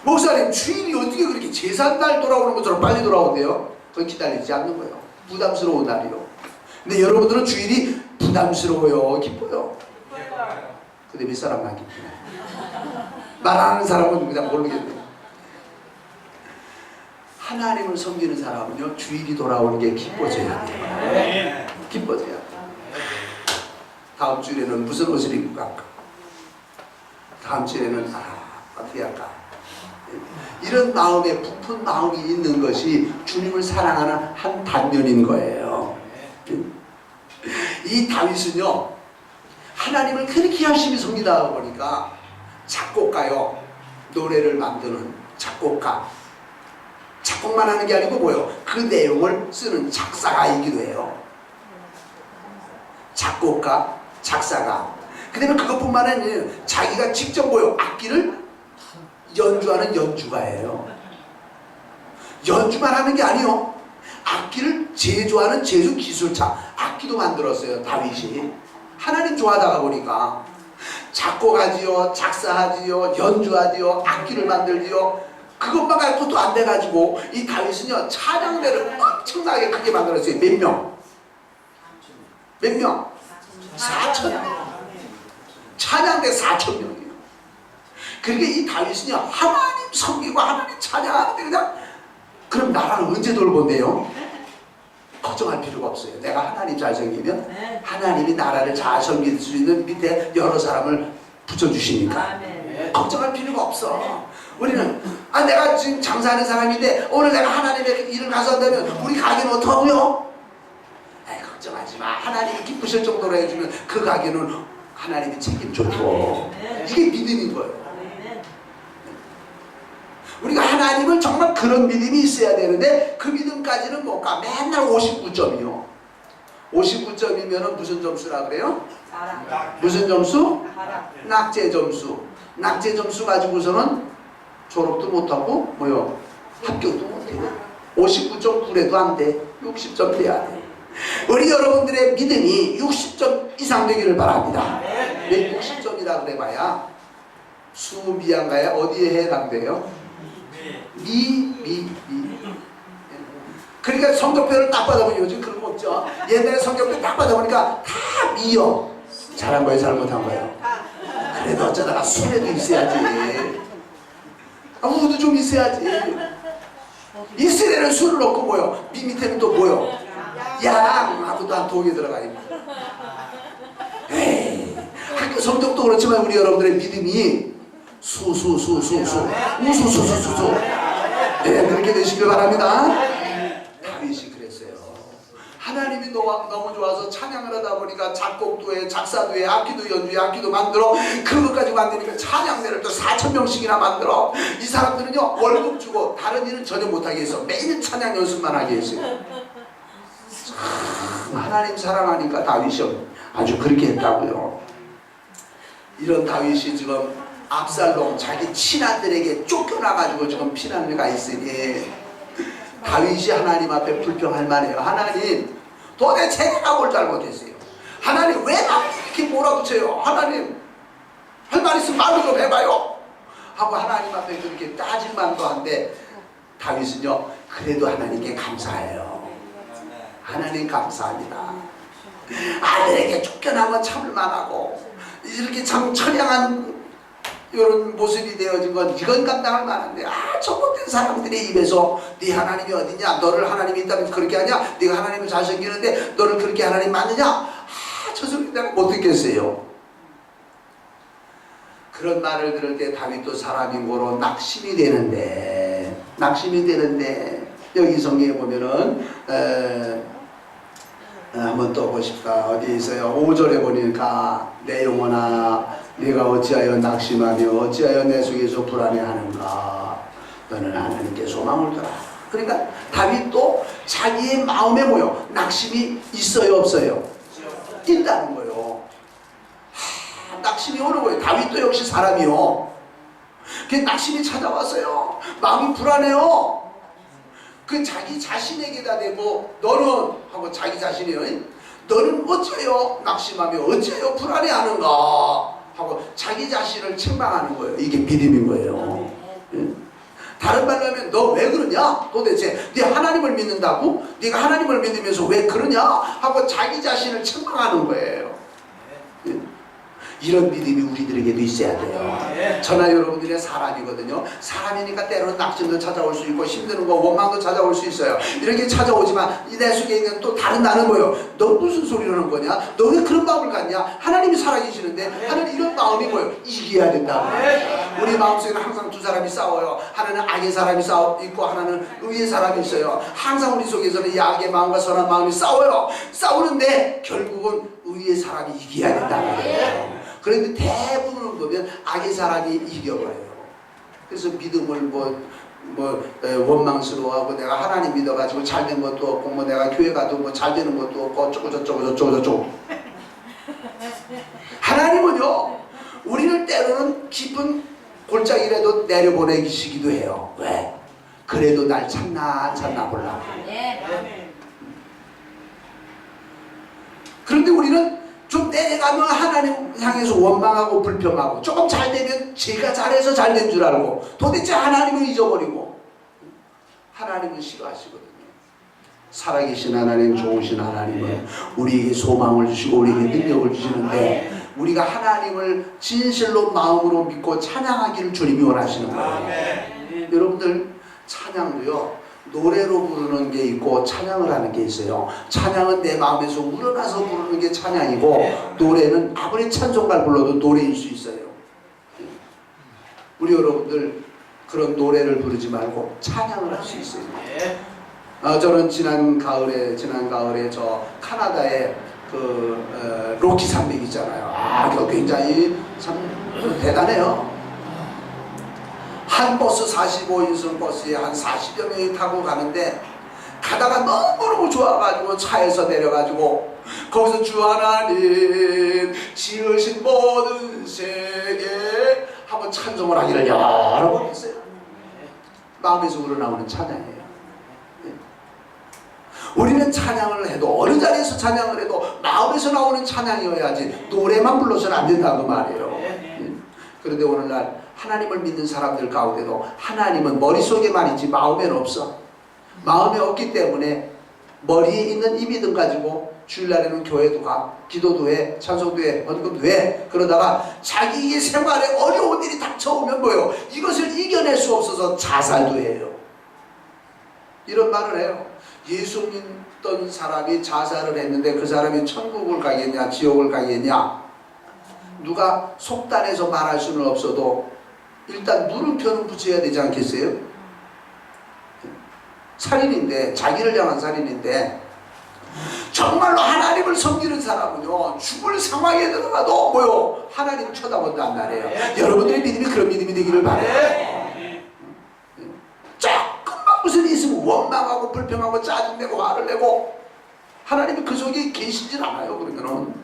S1: 목사님 주일이 어떻게 그렇게 제삿날 돌아오는 것처럼 빨리 돌아온대요? 그건 기다리지 않는 거예요. 부담스러운 날이요. 근데 여러분들은 주일이 부담스러워요? 기뻐요? 근데 몇 사람만 기쁘냐? 말하는 사람은 그냥 모르겠네요. 하나님을 섬기는 사람은요 주일이 돌아오는 게 기뻐져야 돼요. 기뻐져야 돼요. 다음 주일에는 무슨 옷을 입고 갈까? 다음 주일에는 어떻게 할까? 이런 마음에 부푼 마음이 있는 것이 주님을 사랑하는 한 단면인 거예요. 이 다윗은요 하나님을 그렇게 열심히 섬기다 보니까 작곡가요. 노래를 만드는 작곡가. 작곡만 하는 게 아니고 뭐요? 그 내용을 쓰는 작사가이기도 해요. 작곡가, 작사가. 그 다음에 그것뿐만 아니라 자기가 직접 뭐요? 악기를 연주하는 연주가예요. 연주만 하는 게 아니요. 악기를 제조하는 제조 기술자. 악기도 만들었어요. 다윗이. 하나님 좋아하다가 보니까 작곡하지요, 작사하지요, 연주하지요, 악기를 만들지요. 그것만 갖고도 안 돼가지고 이 다윗은요 찬양대를 엄청나게 크게 만들었어요. 몇 명? 몇 명? 4,000명. 찬양대 4,000명이에요. 그러니까 이 다윗은요 하나님 섬기고 하나님 찬양하는데 그냥 그럼 나라를 언제 돌본대요? 걱정할 필요가 없어요. 내가 하나님 잘 섬기면 하나님이 나라를 잘 섬길 수 있는 밑에 여러 사람을 붙여주시니까 걱정할 필요가 없어. 우리는 내가 지금 장사하는 사람인데 오늘 내가 하나님의 일을 가서 한다면 우리 가게는 어떡하고요? 마. 하나님이 기쁘실 정도로 해주면 그 가게는 하나님이 책임져줘. 이게 믿음인 거예요. 우리가 하나님을 정말 그런 믿음이 있어야 되는데 그 믿음까지는 못 가. 맨날 59점이요. 59점이면 무슨 점수라 그래요? 무슨 점수? 낙제 점수. 낙제 점수 가지고서는 졸업도 못하고 뭐요? 합격도 못해요. 59.9에도 안 돼. 60점 돼야 돼. 우리 여러분들의 믿음이 60점 이상 되기를 바랍니다. 왜 60점이라 그래봐야 수미양가에 어디에 해당돼요? 미. 그러니까 성적표를 딱 받아보니 요즘 그런 거 없죠. 옛날에 성적표 딱 받아보니까 다 미요. 잘한 거예요, 잘못한 거예요? 그래도 어쩌다가 수레도 있어야지. 우도 좀 있어야지. 이 수레는 술을 넣고 뭐요? 미 밑에는 또 뭐요? 양 하고 또 한 독에 들어가 있고. 에이, 학교 성적도 그렇지만 우리 여러분들의 믿음이 수수수수수 우수수수수수. 네, 그렇게 되시길 바랍니다. 다윗이 그랬어요. 하나님이 너무 좋아서 찬양을 하다 보니까 작곡도 해, 작사도 해, 악기도 연주해, 악기도 만들어. 그것까지 만드니까 찬양대를 또 4,000명씩이나 만들어. 이 사람들은요 월급 주고 다른 일은 전혀 못하게 해서 매일 찬양 연습만 하게 했어요. 하나님 사랑하니까 다윗이 아주 그렇게 했다고요. 이런 다윗이 지금 압살롬 자기 친아들에게 쫓겨나가지고 지금 피난을 가 있으니 다윗이 하나님 앞에 불평할 만해요. 하나님 도대체 내가 뭘 잘못했어요? 하나님 왜 나를 이렇게 몰아붙여요? 하나님 할 말 있으면 말로 좀 해봐요 하고 하나님 앞에 그렇게 따질 만도 한데 다윗은요 그래도 하나님께 감사해요. 하나님 감사합니다. 아들에게 쫓겨난 건 참을 만하고 이렇게 참 처량한 이런 모습이 되어진 건 이건 감당할 만한데 저 못된 사람들의 입에서 네 하나님이 어디냐? 너를 하나님이 있다면 그렇게 하냐? 네가 하나님을 잘 섬기는데 너를 그렇게 하나님 맞느냐? 저 소리 내가 못 듣겠어요. 그런 말을 들을 때 다윗도 사람인 거로 낙심이 되는데 여기 성경에 보면은 한번 또 보십시다. 어디 있어요? 5절에 보니까 내 영혼아 네가 어찌하여 낙심하며 어찌하여 내 속에서 불안해하는가? 너는 하나님께 소망을 두라. 그러니까 다윗도 자기의 마음에 뭐요? 낙심이 있어요 없어요? 있다는 거예요. 낙심이 오는 거예요. 다윗도 역시 사람이요. 그 낙심이 찾아왔어요. 마음이 불안해요. 그 자기 자신에게다 대고 너는 하고 자기 자신이요. 너는 어째요 낙심하며 어째요 불안해하는가 하고 자기 자신을 책망하는 거예요. 이게 믿음인 거예요. 다른 말로 하면 너 왜 그러냐? 도대체 네 하나님을 믿는다고? 네가 하나님을 믿으면서 왜 그러냐? 하고 자기 자신을 책망하는 거예요. 이런 믿음이 우리들에게도 있어야 돼요. 저나 여러분들의 사람이거든요. 사람이니까 때로는 낙심도 찾아올 수 있고 힘드는 거 원망도 찾아올 수 있어요. 이렇게 찾아오지만 내 속에 있는 또 다른 나는 뭐예요? 너 무슨 소리를 하는 거냐? 너 왜 그런 마음을 갖냐? 하나님이 살아계시는데 하나님 이런 마음이 뭐예요? 이겨야 된다고. 우리 마음속에는 항상 두 사람이 싸워요. 하나는 악의 사람이 있고 하나는 의의 사람이 있어요. 항상 우리 속에서는 이 악의 마음과 선한 마음이 싸워요. 싸우는데 결국은 의의 사람이 이겨야 된다는 거예요. 그런데 대부분을 보면 악의 사람이 이겨버려요. 그래서 믿음을 원망스러워하고 내가 하나님 믿어가지고 잘된 것도 없고 뭐 내가 교회 가도 뭐 잘되는 것도 없고 어쩌고 저쩌고 하나님은요 우리를 때로는 깊은 골짜기라도 내려보내시기도 해요. 왜? 그래도 날 찾나 보려고. 그런데 우리는 좀 내려가면 하나님 향해서 원망하고 불평하고 조금 잘되면 제가 잘해서 잘된 줄 알고 도대체 하나님을 잊어버리고 하나님은 싫어하시거든요. 살아계신 하나님 좋으신 하나님은 우리에게 소망을 주시고 우리에게 능력을 주시는데 우리가 하나님을 진실로 마음으로 믿고 찬양하기를 주님이 원하시는 거예요. 여러분들 찬양도요 노래로 부르는 게 있고 찬양을 하는 게 있어요. 찬양은 내 마음에서 우러나서 부르는 게 찬양이고 노래는 아무리 찬송가를 불러도 노래일 수 있어요. 우리 여러분들 그런 노래를 부르지 말고 찬양을 할 수 있어요. 저는 지난 가을에 저 카나다에 로키 산맥 있잖아요. 그거 굉장히 참 대단해요. 한 버스 45인승 버스에 한 40여 명이 타고 가는데 가다가 너무너무 좋아가지고 차에서 내려가지고 거기서 주 하나님 지으신 모든 세계 한번 찬송을 하기를 여러 번 했어요. 마음에서 우러나오는 찬양이에요. 우리는 찬양을 해도 어느 자리에서 찬양을 해도 마음에서 나오는 찬양이어야지 노래만 불러서는 안 된다고 말이에요. 그런데 오늘날 하나님을 믿는 사람들 가운데도 하나님은 머릿속에만 있지 마음에는 없어. 마음에 없기 때문에 머리에 있는 이 믿음 가지고 주일날에는 교회도 가, 기도도 해, 찬송도 해, 헌금도 해. 그러다가 자기의 생활에 어려운 일이 닥쳐오면 뭐예요? 이것을 이겨낼 수 없어서 자살도 해요. 이런 말을 해요. 예수 믿던 사람이 자살을 했는데 그 사람이 천국을 가겠냐 지옥을 가겠냐, 누가 속단해서 말할 수는 없어도 일단 물음표는 붙여야 되지 않겠어요? 살인인데, 자기를 향한 살인인데, 정말로 하나님을 섬기는 사람은요 죽을 상황에 들어가도 뭐요? 하나님 쳐다본단 말이에요. 여러분들의 믿음이 그런 믿음이 되기를 바라요. 조금만 무슨 일이 있으면 원망하고 불평하고 짜증내고 화를 내고, 하나님이 그 속에 계시질 않아요. 그러면은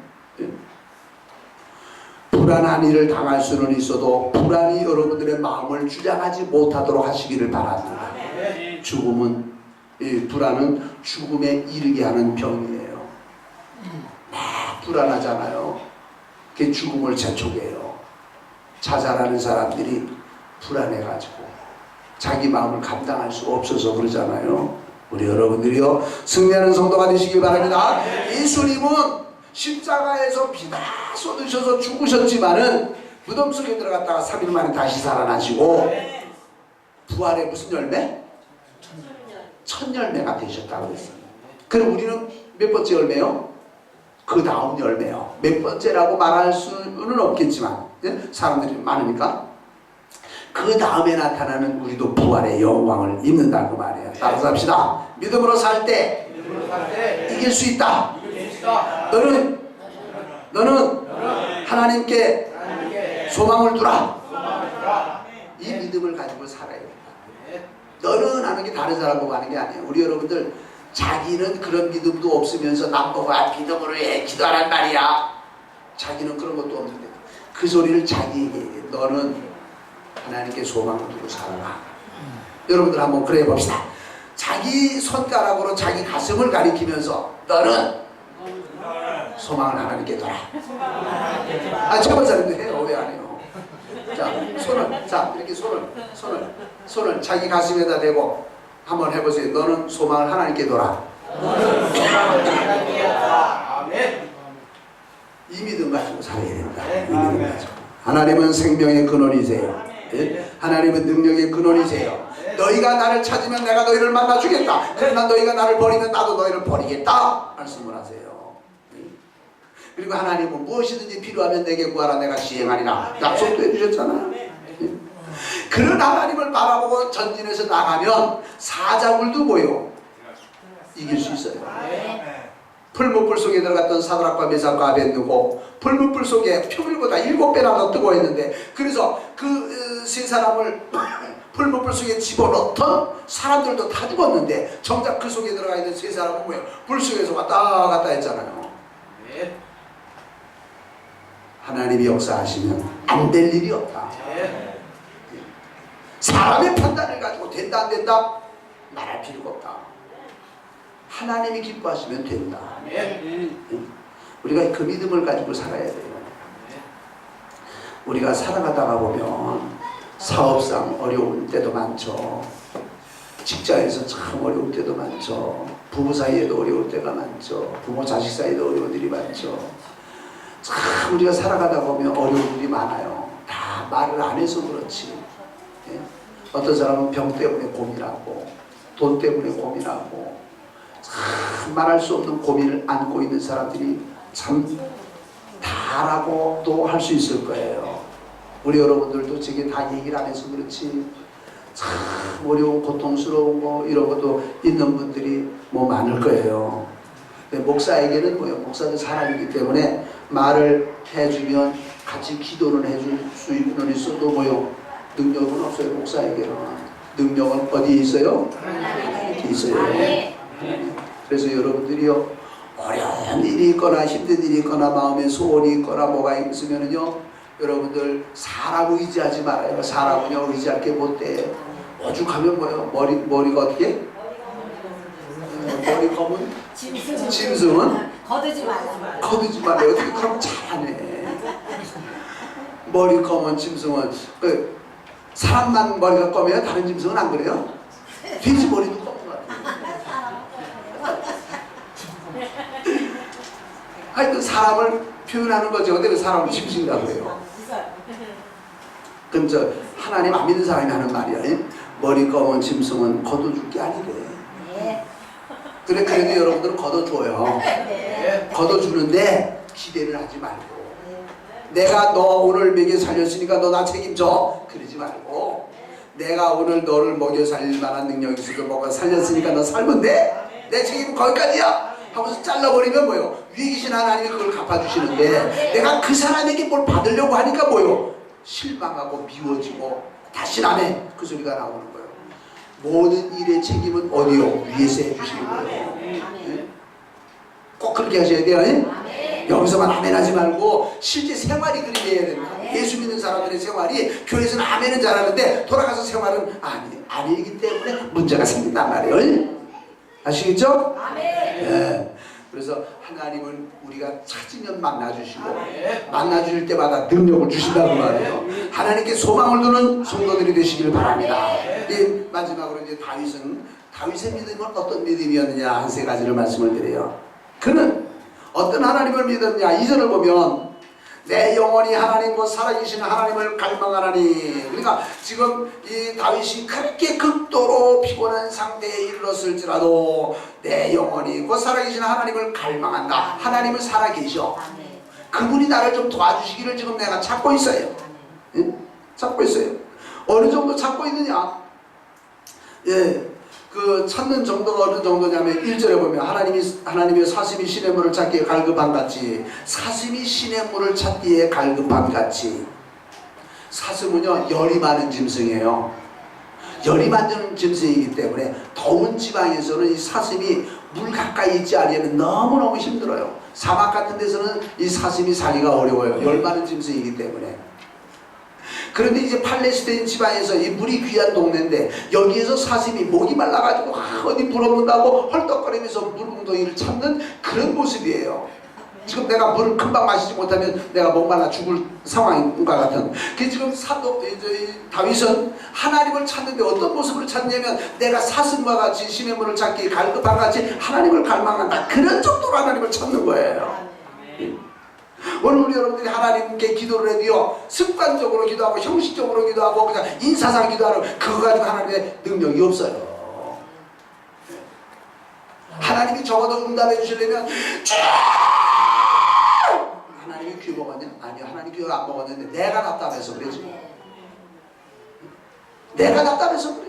S1: 불안한 일을 당할 수는 있어도 불안이 여러분들의 마음을 주장하지 못하도록 하시기를 바랍니다. 죽음은, 불안은 죽음에 이르게 하는 병이에요. 막 불안하잖아요. 그게 죽음을 재촉해요. 자살하는 사람들이 불안해가지고 자기 마음을 감당할 수 없어서 그러잖아요. 우리 여러분들이요 승리하는 성도가 되시길 바랍니다. 예수님은 십자가에서 피다 쏟으셔서 죽으셨지만은 무덤 속에 들어갔다가 3일 만에 다시 살아나시고 부활의 무슨 열매? 첫 열매가 되셨다고 그랬어요. 그럼 우리는 몇 번째 열매요? 그 다음 열매요. 몇 번째라고 말할 수는 없겠지만 사람들이 많으니까 그 다음에 나타나는 우리도 부활의 영광을 입는다고 말이에요. 따라서 합시다. 믿음으로 살 때 이길 수 있다. 너는 하나님께 소망을 두라. 이 믿음을 가지고 살아야 된다. 너는 하는 게 다른 사람하고 하는 게 아니에요. 우리 여러분들 자기는 그런 믿음도 없으면서 남보고 믿음으로 해 기도하란 말이야. 자기는 그런 것도 없는데 그 소리를 자기에게 얘기해. 너는 하나님께 소망을 두고 살아라. 여러분들 한번 그래 봅시다. 자기 손가락으로 자기 가슴을 가리키면서 너는 소망을 하나님께 둬라. 제발 사람도 해요. 왜 안 해요? 자, 이렇게 손을 자기 가슴에다 대고 한번 해보세요. 너는 소망을 하나님께 둬라. 이 믿음 가지고 살아야 된다. 이 믿음 가지고. 하나님은 생명의 근원이세요. 하나님은 능력의 근원이세요. 너희가 나를 찾으면 내가 너희를 만나주겠다. 그러나 너희가 나를 버리면 나도 너희를 버리겠다 말씀을 하세요. 그리고 하나님은 무엇이든지 필요하면 내게 구하라 내가 시행하리라 약속도 해주셨잖아요. 그런 하나님을 바라보고 전진해서 나가면 사자굴도 뭐요? 이길 수 있어요. 풀무불 속에 들어갔던 사드락과 메삭과 아벳느고 풀무불 속에 표밀보다 7배나 더 뜨거웠는데, 그래서 그 세 사람을 풀무불 속에 집어넣던 사람들도 다 죽었는데 정작 그 속에 들어가 있는 세 사람은 뭐예요? 불 속에서 왔다 갔다 했잖아요. 하나님이 역사하시면 안 될 일이 없다. 사람의 판단을 가지고 된다 안 된다 말할 필요가 없다. 하나님이 기뻐하시면 된다. 우리가 그 믿음을 가지고 살아야 돼요. 우리가 살아가다가 보면 사업상 어려운 때도 많죠. 직장에서 참 어려울 때도 많죠. 부부 사이에도 어려울 때가 많죠. 부모 자식 사이에도 어려운 일이 많죠. 참 우리가 살아가다 보면 어려운 일이 많아요. 다 말을 안 해서 그렇지. 어떤 사람은 병 때문에 고민하고 돈 때문에 고민하고 참 말할 수 없는 고민을 안고 있는 사람들이 참 다라고도 할 수 있을 거예요. 우리 여러분들도 제게 다 얘기를 안 해서 그렇지 참 어려운 고통스러운 거 이런 것도 있는 분들이 뭐 많을 거예요. 근데 목사에게는 뭐예요? 목사도 사람이기 때문에 말을 해주면 같이 기도를 해줄 수 있는 있어도 뭐요? 능력은 없어요. 목사에게는. 능력은 어디에 있어요? 있어요. 그래서 여러분들이요, 어려운 일이 있거나 힘든 일이 있거나 마음에 소원이 있거나 뭐가 있으면은요, 여러분들 사람 의지하지 말아요. 사람은요 의지할 게 못 돼. 오죽하면 뭐예요? 머리가 어떻게? 머리 검은 짐승은
S3: 거두지 말라.
S1: 거두지 말아요. 어떻게 그럼 잘하네. 머리 검은 짐승은 그 사람만 머리가 검해요? 다른 짐승은 안 그래요? 돼지 머리도 검은 것 같아요. 하여튼 사람을 표현하는 거죠. 근데 그 사람을 짐승이라고 해요. 그럼 저 하나님 안 믿는 사람이 하는 말이야. 머리 검은 짐승은 거둬줄 게 아니래. 그래, 그래도 여러분들은 걷어줘요. 걷어주는데 기대를 하지 말고, 내가 너 오늘 먹여 살렸으니까 너 나 책임져 그러지 말고, 내가 오늘 너를 먹여 살릴 만한 능력이 있어서 먹어 살렸으니까 너 살면 돼. 내 책임은 거기까지야 하면서 잘라버리면 뭐요? 위에 계신 하나님이 그걸 갚아주시는데, 내가 그 사람에게 뭘 받으려고 하니까 뭐요? 실망하고 미워지고 다시 안 해. 그 소리가 나오는 거예요. 모든 일의 책임은 어디요? 위에서 해주시는 거예요. 네? 꼭 그렇게 하셔야 돼요. 네? 여기서만 아멘 하지 말고 실제 생활이 그렇게 해야 된다. 예수 믿는 사람들의 생활이 교회에서는 아멘은 잘하는데 돌아가서 생활은 아니기 때문에 문제가 생긴단 말이에요. 아시겠죠? 네. 그래서 하나님은 우리가 찾으면 만나주시고, 만나주실 때마다 능력을 주신다고 말해요. 하나님께 소망을 두는 성도들이 되시길 바랍니다. 마지막으로 이제 다윗의 믿음은 어떤 믿음이었느냐 한 세 가지를 말씀을 드려요. 그는 어떤 하나님을 믿었냐. 이전을 보면 내 영혼이 하나님 곧 살아계신 하나님을 갈망하나니. 그러니까 지금 이 다윗이 그렇게 극도로 피곤한 상태에 이르렀을지라도 내 영혼이 곧 살아계신 하나님을 갈망한다. 하나님은 살아계셔. 그분이 나를 좀 도와주시기를 지금 내가 찾고 있어요. 응? 찾고 있어요. 어느 정도 찾고 있느냐? 예, 그 찾는 정도가 어느 정도냐면 1절에 보면 하나님의 사슴이 시냇물을 찾기에 갈급함 같이, 사슴이 시냇물을 찾기에 갈급함 같이. 사슴은요 열이 많은 짐승이에요. 열이 많은 짐승이기 때문에 더운 지방에서는 이 사슴이 물 가까이 있지 않으면 너무너무 힘들어요. 사막 같은 데서는 이 사슴이 살기가 어려워요. 열 많은 짐승이기 때문에. 그런데 이제 팔레스타인 지방에서 이 물이 귀한 동네인데 여기에서 사슴이 목이 말라가지고 어디 물 없는다고 헐떡거리면서 물웅덩이를 찾는 그런 모습이에요. 지금 내가 물을 금방 마시지 못하면 내가 목말라 죽을 상황인 것 같은. 그 지금 다윗은 하나님을 찾는데 어떤 모습으로 찾냐면 내가 사슴과 같이 시냇물을 찾기 갈급함 같이 하나님을 갈망한다. 그런 정도로 하나님을 찾는 거예요. 오늘 우리 여러분들이 하나님께 기도를 해도요 습관적으로 기도하고 형식적으로 기도하고 그냥 인사상 기도하는 그거 가지고 하나님의 능력이 없어요. 하나님이 적어도 응답해 주시려면 하나님이 귀 먹었냐? 아니요, 하나님 귀 안 먹었는데 내가 답답해서 그래. 지금 내가 답답해서 그래.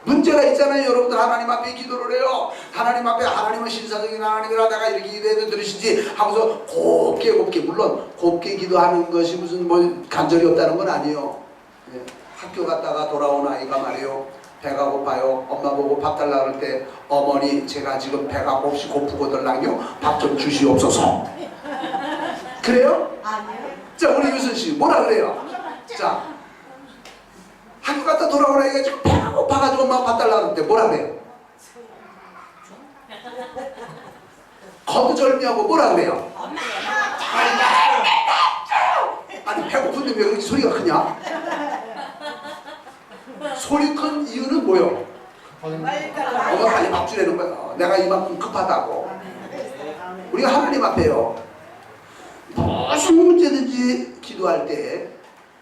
S1: 문제가 있잖아요. 여러분들 하나님 앞에 기도를 해요. 하나님 앞에 하나님은 신사적인 하나님이라 내가 이렇게 기도해도 들으시지 하면서 곱게 물론 곱게 기도하는 것이 무슨 뭐 간절이 없다는 건 아니에요. 네. 학교 갔다가 돌아온 아이가 말이에요. 배가 고파요. 엄마 보고 밥 달라 그럴 때 어머니 제가 지금 배가 몹시 고프거든요. 밥 좀 주시옵소서. 그래요?
S3: 아니요.
S1: 자, 우리 유순씨 뭐라 그래요? 자, 학교 갔다 돌아오라 해가지고 배가 고파가지고 엄마가 밥 달라 그럴 때 뭐라 그래요? 거두절미하고 뭐라 그래요? 아니 배고픈데 왜 그렇게 소리가 크냐? 소리 큰 이유는 뭐요? 엄마 빨리 밥 주라는 거야. 내가 이만큼 급하다고. 우리가 하나님 앞에요 무슨 문제든지 기도할 때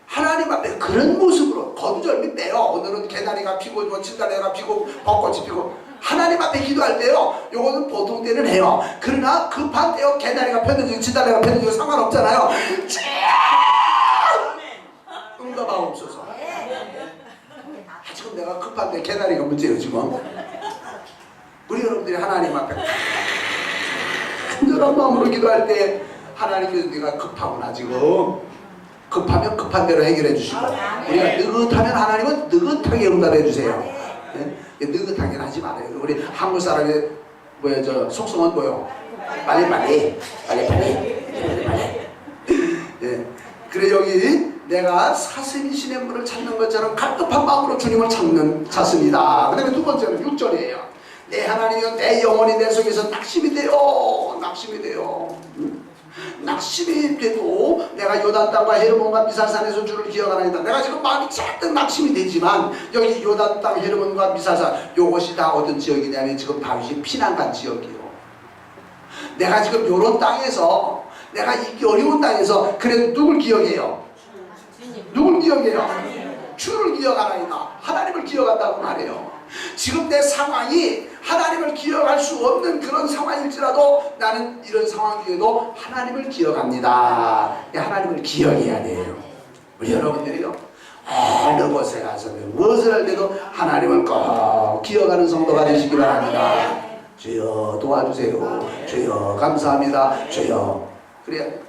S1: 하나님 앞에 그런 모습으로 거두절미 때요. 오늘은 개나리가 피고 뭐 진달래가 피고 벚꽃이 피고 하나님 앞에 기도할 때요. 요거는 보통 때는 해요. 그러나 급한 때요. 개나리가 폈는지 진달래가 폈는지 상관없잖아요. 응답하옵소서. 지금 내가 급한데 개나리가 문제예요 지금. 우리 여러분들이 하나님 앞에 간절한 마음으로 기도할 때 하나님께서 네가 급하구나 지금 급하면 급한 대로 해결해 주시고 우리가 느긋하면 하나님은 느긋하게 응답해 주세요. 예? 느긋하게는 하지 말아요. 우리 한국 사람의 뭐야 저 속성은 뭐요? 빨리. 예. 그래 여기 내가 사슴이 시냇물을 찾는 것처럼 갈급한 마음으로 주님을 찾습니다. 그 다음에 두 번째는 6절이에요. 내 하나님이여 내 영혼이 내 속에서 낙심이 돼요. 낙심이 돼도 내가 요단 땅과 헤르몬과 미사산에서 주를 기억하나이다. 내가 지금 마음이 잔뜩 낙심이 되지만 여기 요단 땅 헤르몬과 미사산 요것이 다 어떤 지역이냐면 지금 다윗이 피난간 지역이에요. 내가 지금 요런 땅에서 내가 이 어려운 땅에서 그래도 누굴 기억해요? 누굴 기억해요? 주를 기억하나이다. 하나님을 기억한다고 말해요. 지금 내 상황이 하나님을 기억할 수 없는 그런 상황일지라도 나는 이런 상황 중에도 하나님을 기억합니다. 하나님을 기억해야 돼요. 우리 여러분들이요 어느 곳에 가서 무엇을 할 때도 하나님을 꼭 기억하는 성도가 되시기 바랍니다. 주여 도와주세요. 주여 감사합니다. 주여. 그래야 돼요.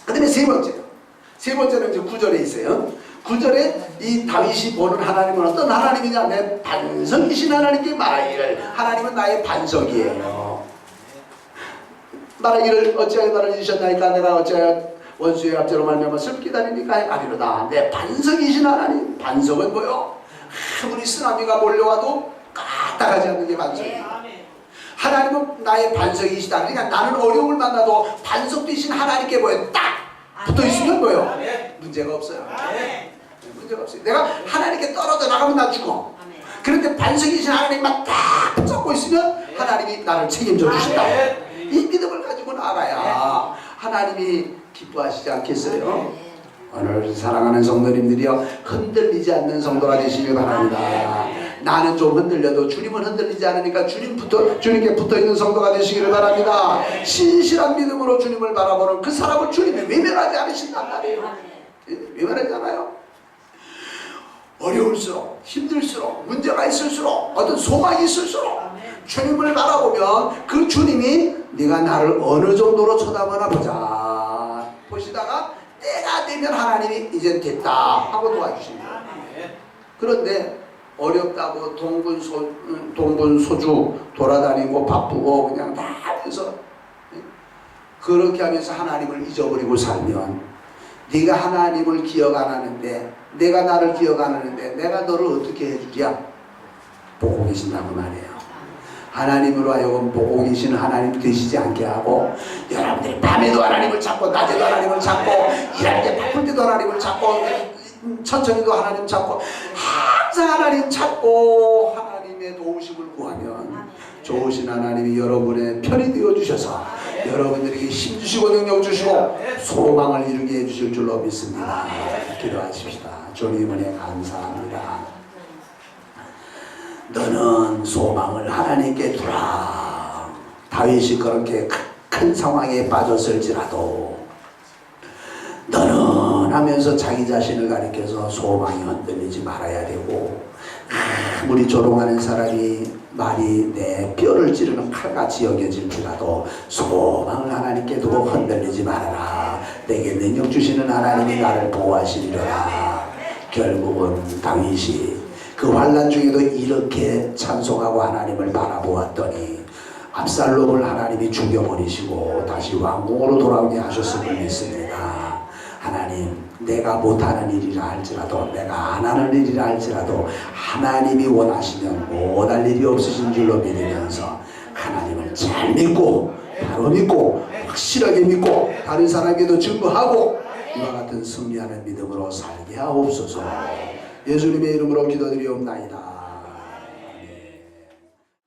S1: 그 다음에 세 번째는 이제 9절에 있어요. 9절에 이 다윗이 보는 하나님은 어떤 하나님이냐? 내 반석이신 하나님께 말하기를 하나님은 나의 반석이에요. 말하기를 어찌하여 나를 잊으셨나이까 내가 어찌하여 원수의 앞제로 말미암아 슬프게 다니니까 아니로다. 내 반석이신 하나님. 반석은 뭐요? 아무리 쓰나미가 몰려와도 까딱하지 않는 게 반석이에요. 하나님은 나의 반석이시다. 그러니까 나는 어려움을 만나도 반석 되신 하나님께 뭐예요? 딱 붙어있으면 뭐예요? 문제가 없어요. 문제가 없어요. 내가 하나님께 떨어져 나가면 나 죽어. 그런데 반석이신 하나님만 딱 붙잡고 있으면 하나님이 나를 책임져 주신다. 이 믿음을 가지고 나가야 하나님이 기뻐하시지 않겠어요? 오늘 사랑하는 성도님들이요 흔들리지 않는 성도가 되시길 바랍니다. 나는 좀 흔들려도 주님은 흔들리지 않으니까 주님께 붙어있는 성도가 되시기를 바랍니다. 신실한 믿음으로 주님을 바라보는 그 사람을 주님이 외면하지 않으신단 말이에요. 외면하지 않아요. 어려울수록 힘들수록 문제가 있을수록 어떤 소망이 있을수록 주님을 바라보면 그 주님이 네가 나를 어느 정도로 쳐다보나 보자. 보시다가 때가 되면 하나님이 이제 됐다 하고 도와주십니다. 그런데 어렵다고 동분소주 돌아다니고 바쁘고 그냥 다 하면서 그렇게 하면서 하나님을 잊어버리고 살면 네가 하나님을 기억 안 하는데 내가 나를 기억 안 하는데 내가 너를 어떻게 해주랴? 보고 계신다고 말해요. 하나님으로 하여금 보고 계시는 하나님 되시지 않게 하고 여러분들이 밤에도 하나님을 찾고 낮에도 하나님을 찾고 일할 때 바쁠 때도 하나님을 찾고 천천히도 하나님 찾고 항상 하나님 찾고 하나님의 도우심을 구하면 좋으신 하나님이 여러분의 편이 되어주셔서 여러분들에게 힘주시고 능력 주시고 소망을 이루게 해주실 줄로 믿습니다. 기도하십시다. 주님 은혜 감사합니다. 너는 소망을 하나님께 두라. 다윗이 그렇게 큰 상황에 빠졌을지라도 너는 하면서 자기 자신을 가리켜서 소망이 흔들리지 말아야 되고 아무리 조롱하는 사람이 말이 내 뼈를 찌르는 칼같이 여겨질지라도 소망을 하나님께 두고 흔들리지 말아라. 내게 능력 주시는 하나님이 나를 보호하시리라. 결국은 다윗이 그 환난 중에도 이렇게 찬송하고 하나님을 바라보았더니 압살롬을 하나님이 죽여버리시고 다시 왕궁으로 돌아오게 하셨음을 믿습니다. 하나님, 내가 못하는 일이라 할지라도 내가 안 하는 일이라 할지라도 하나님이 원하시면 못할 일이 없으신 줄로 믿으면서 하나님을 잘 믿고 바로 믿고 확실하게 믿고 다른 사람에게도 증거하고 이와 같은 승리하는 믿음으로 살게 하옵소서. 예수님의 이름으로 기도드리옵나이다.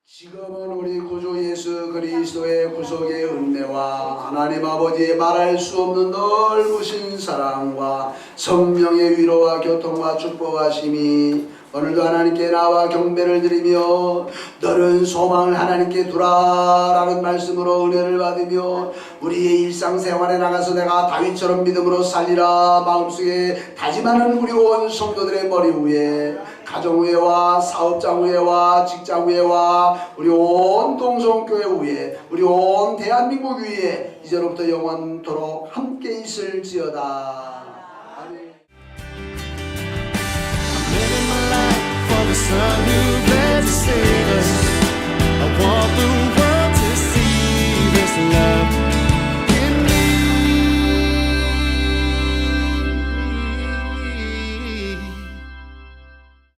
S1: 지금은 우리 구주 예수 그리스도의 구속의 은혜와 하나님 아버지의 말할 수 없는 넓으신 사랑과 성령의 위로와 교통과 축복하심이 오늘도 하나님께 나와 경배를 드리며 너는 소망을 하나님께 두라 라는 말씀으로 은혜를 받으며 우리의 일상생활에 나가서 내가 다윗처럼 믿음으로 살리라 마음속에 다짐하는 우리 온 성도들의 머리 위에 가정의회와 사업장의회와 직장의회와 우리 온 동성교회 위에 우리 온 대한민국 위에 이제로부터 영원토록 함께 있을지어다. 아멘.
S3: Living my life for the son who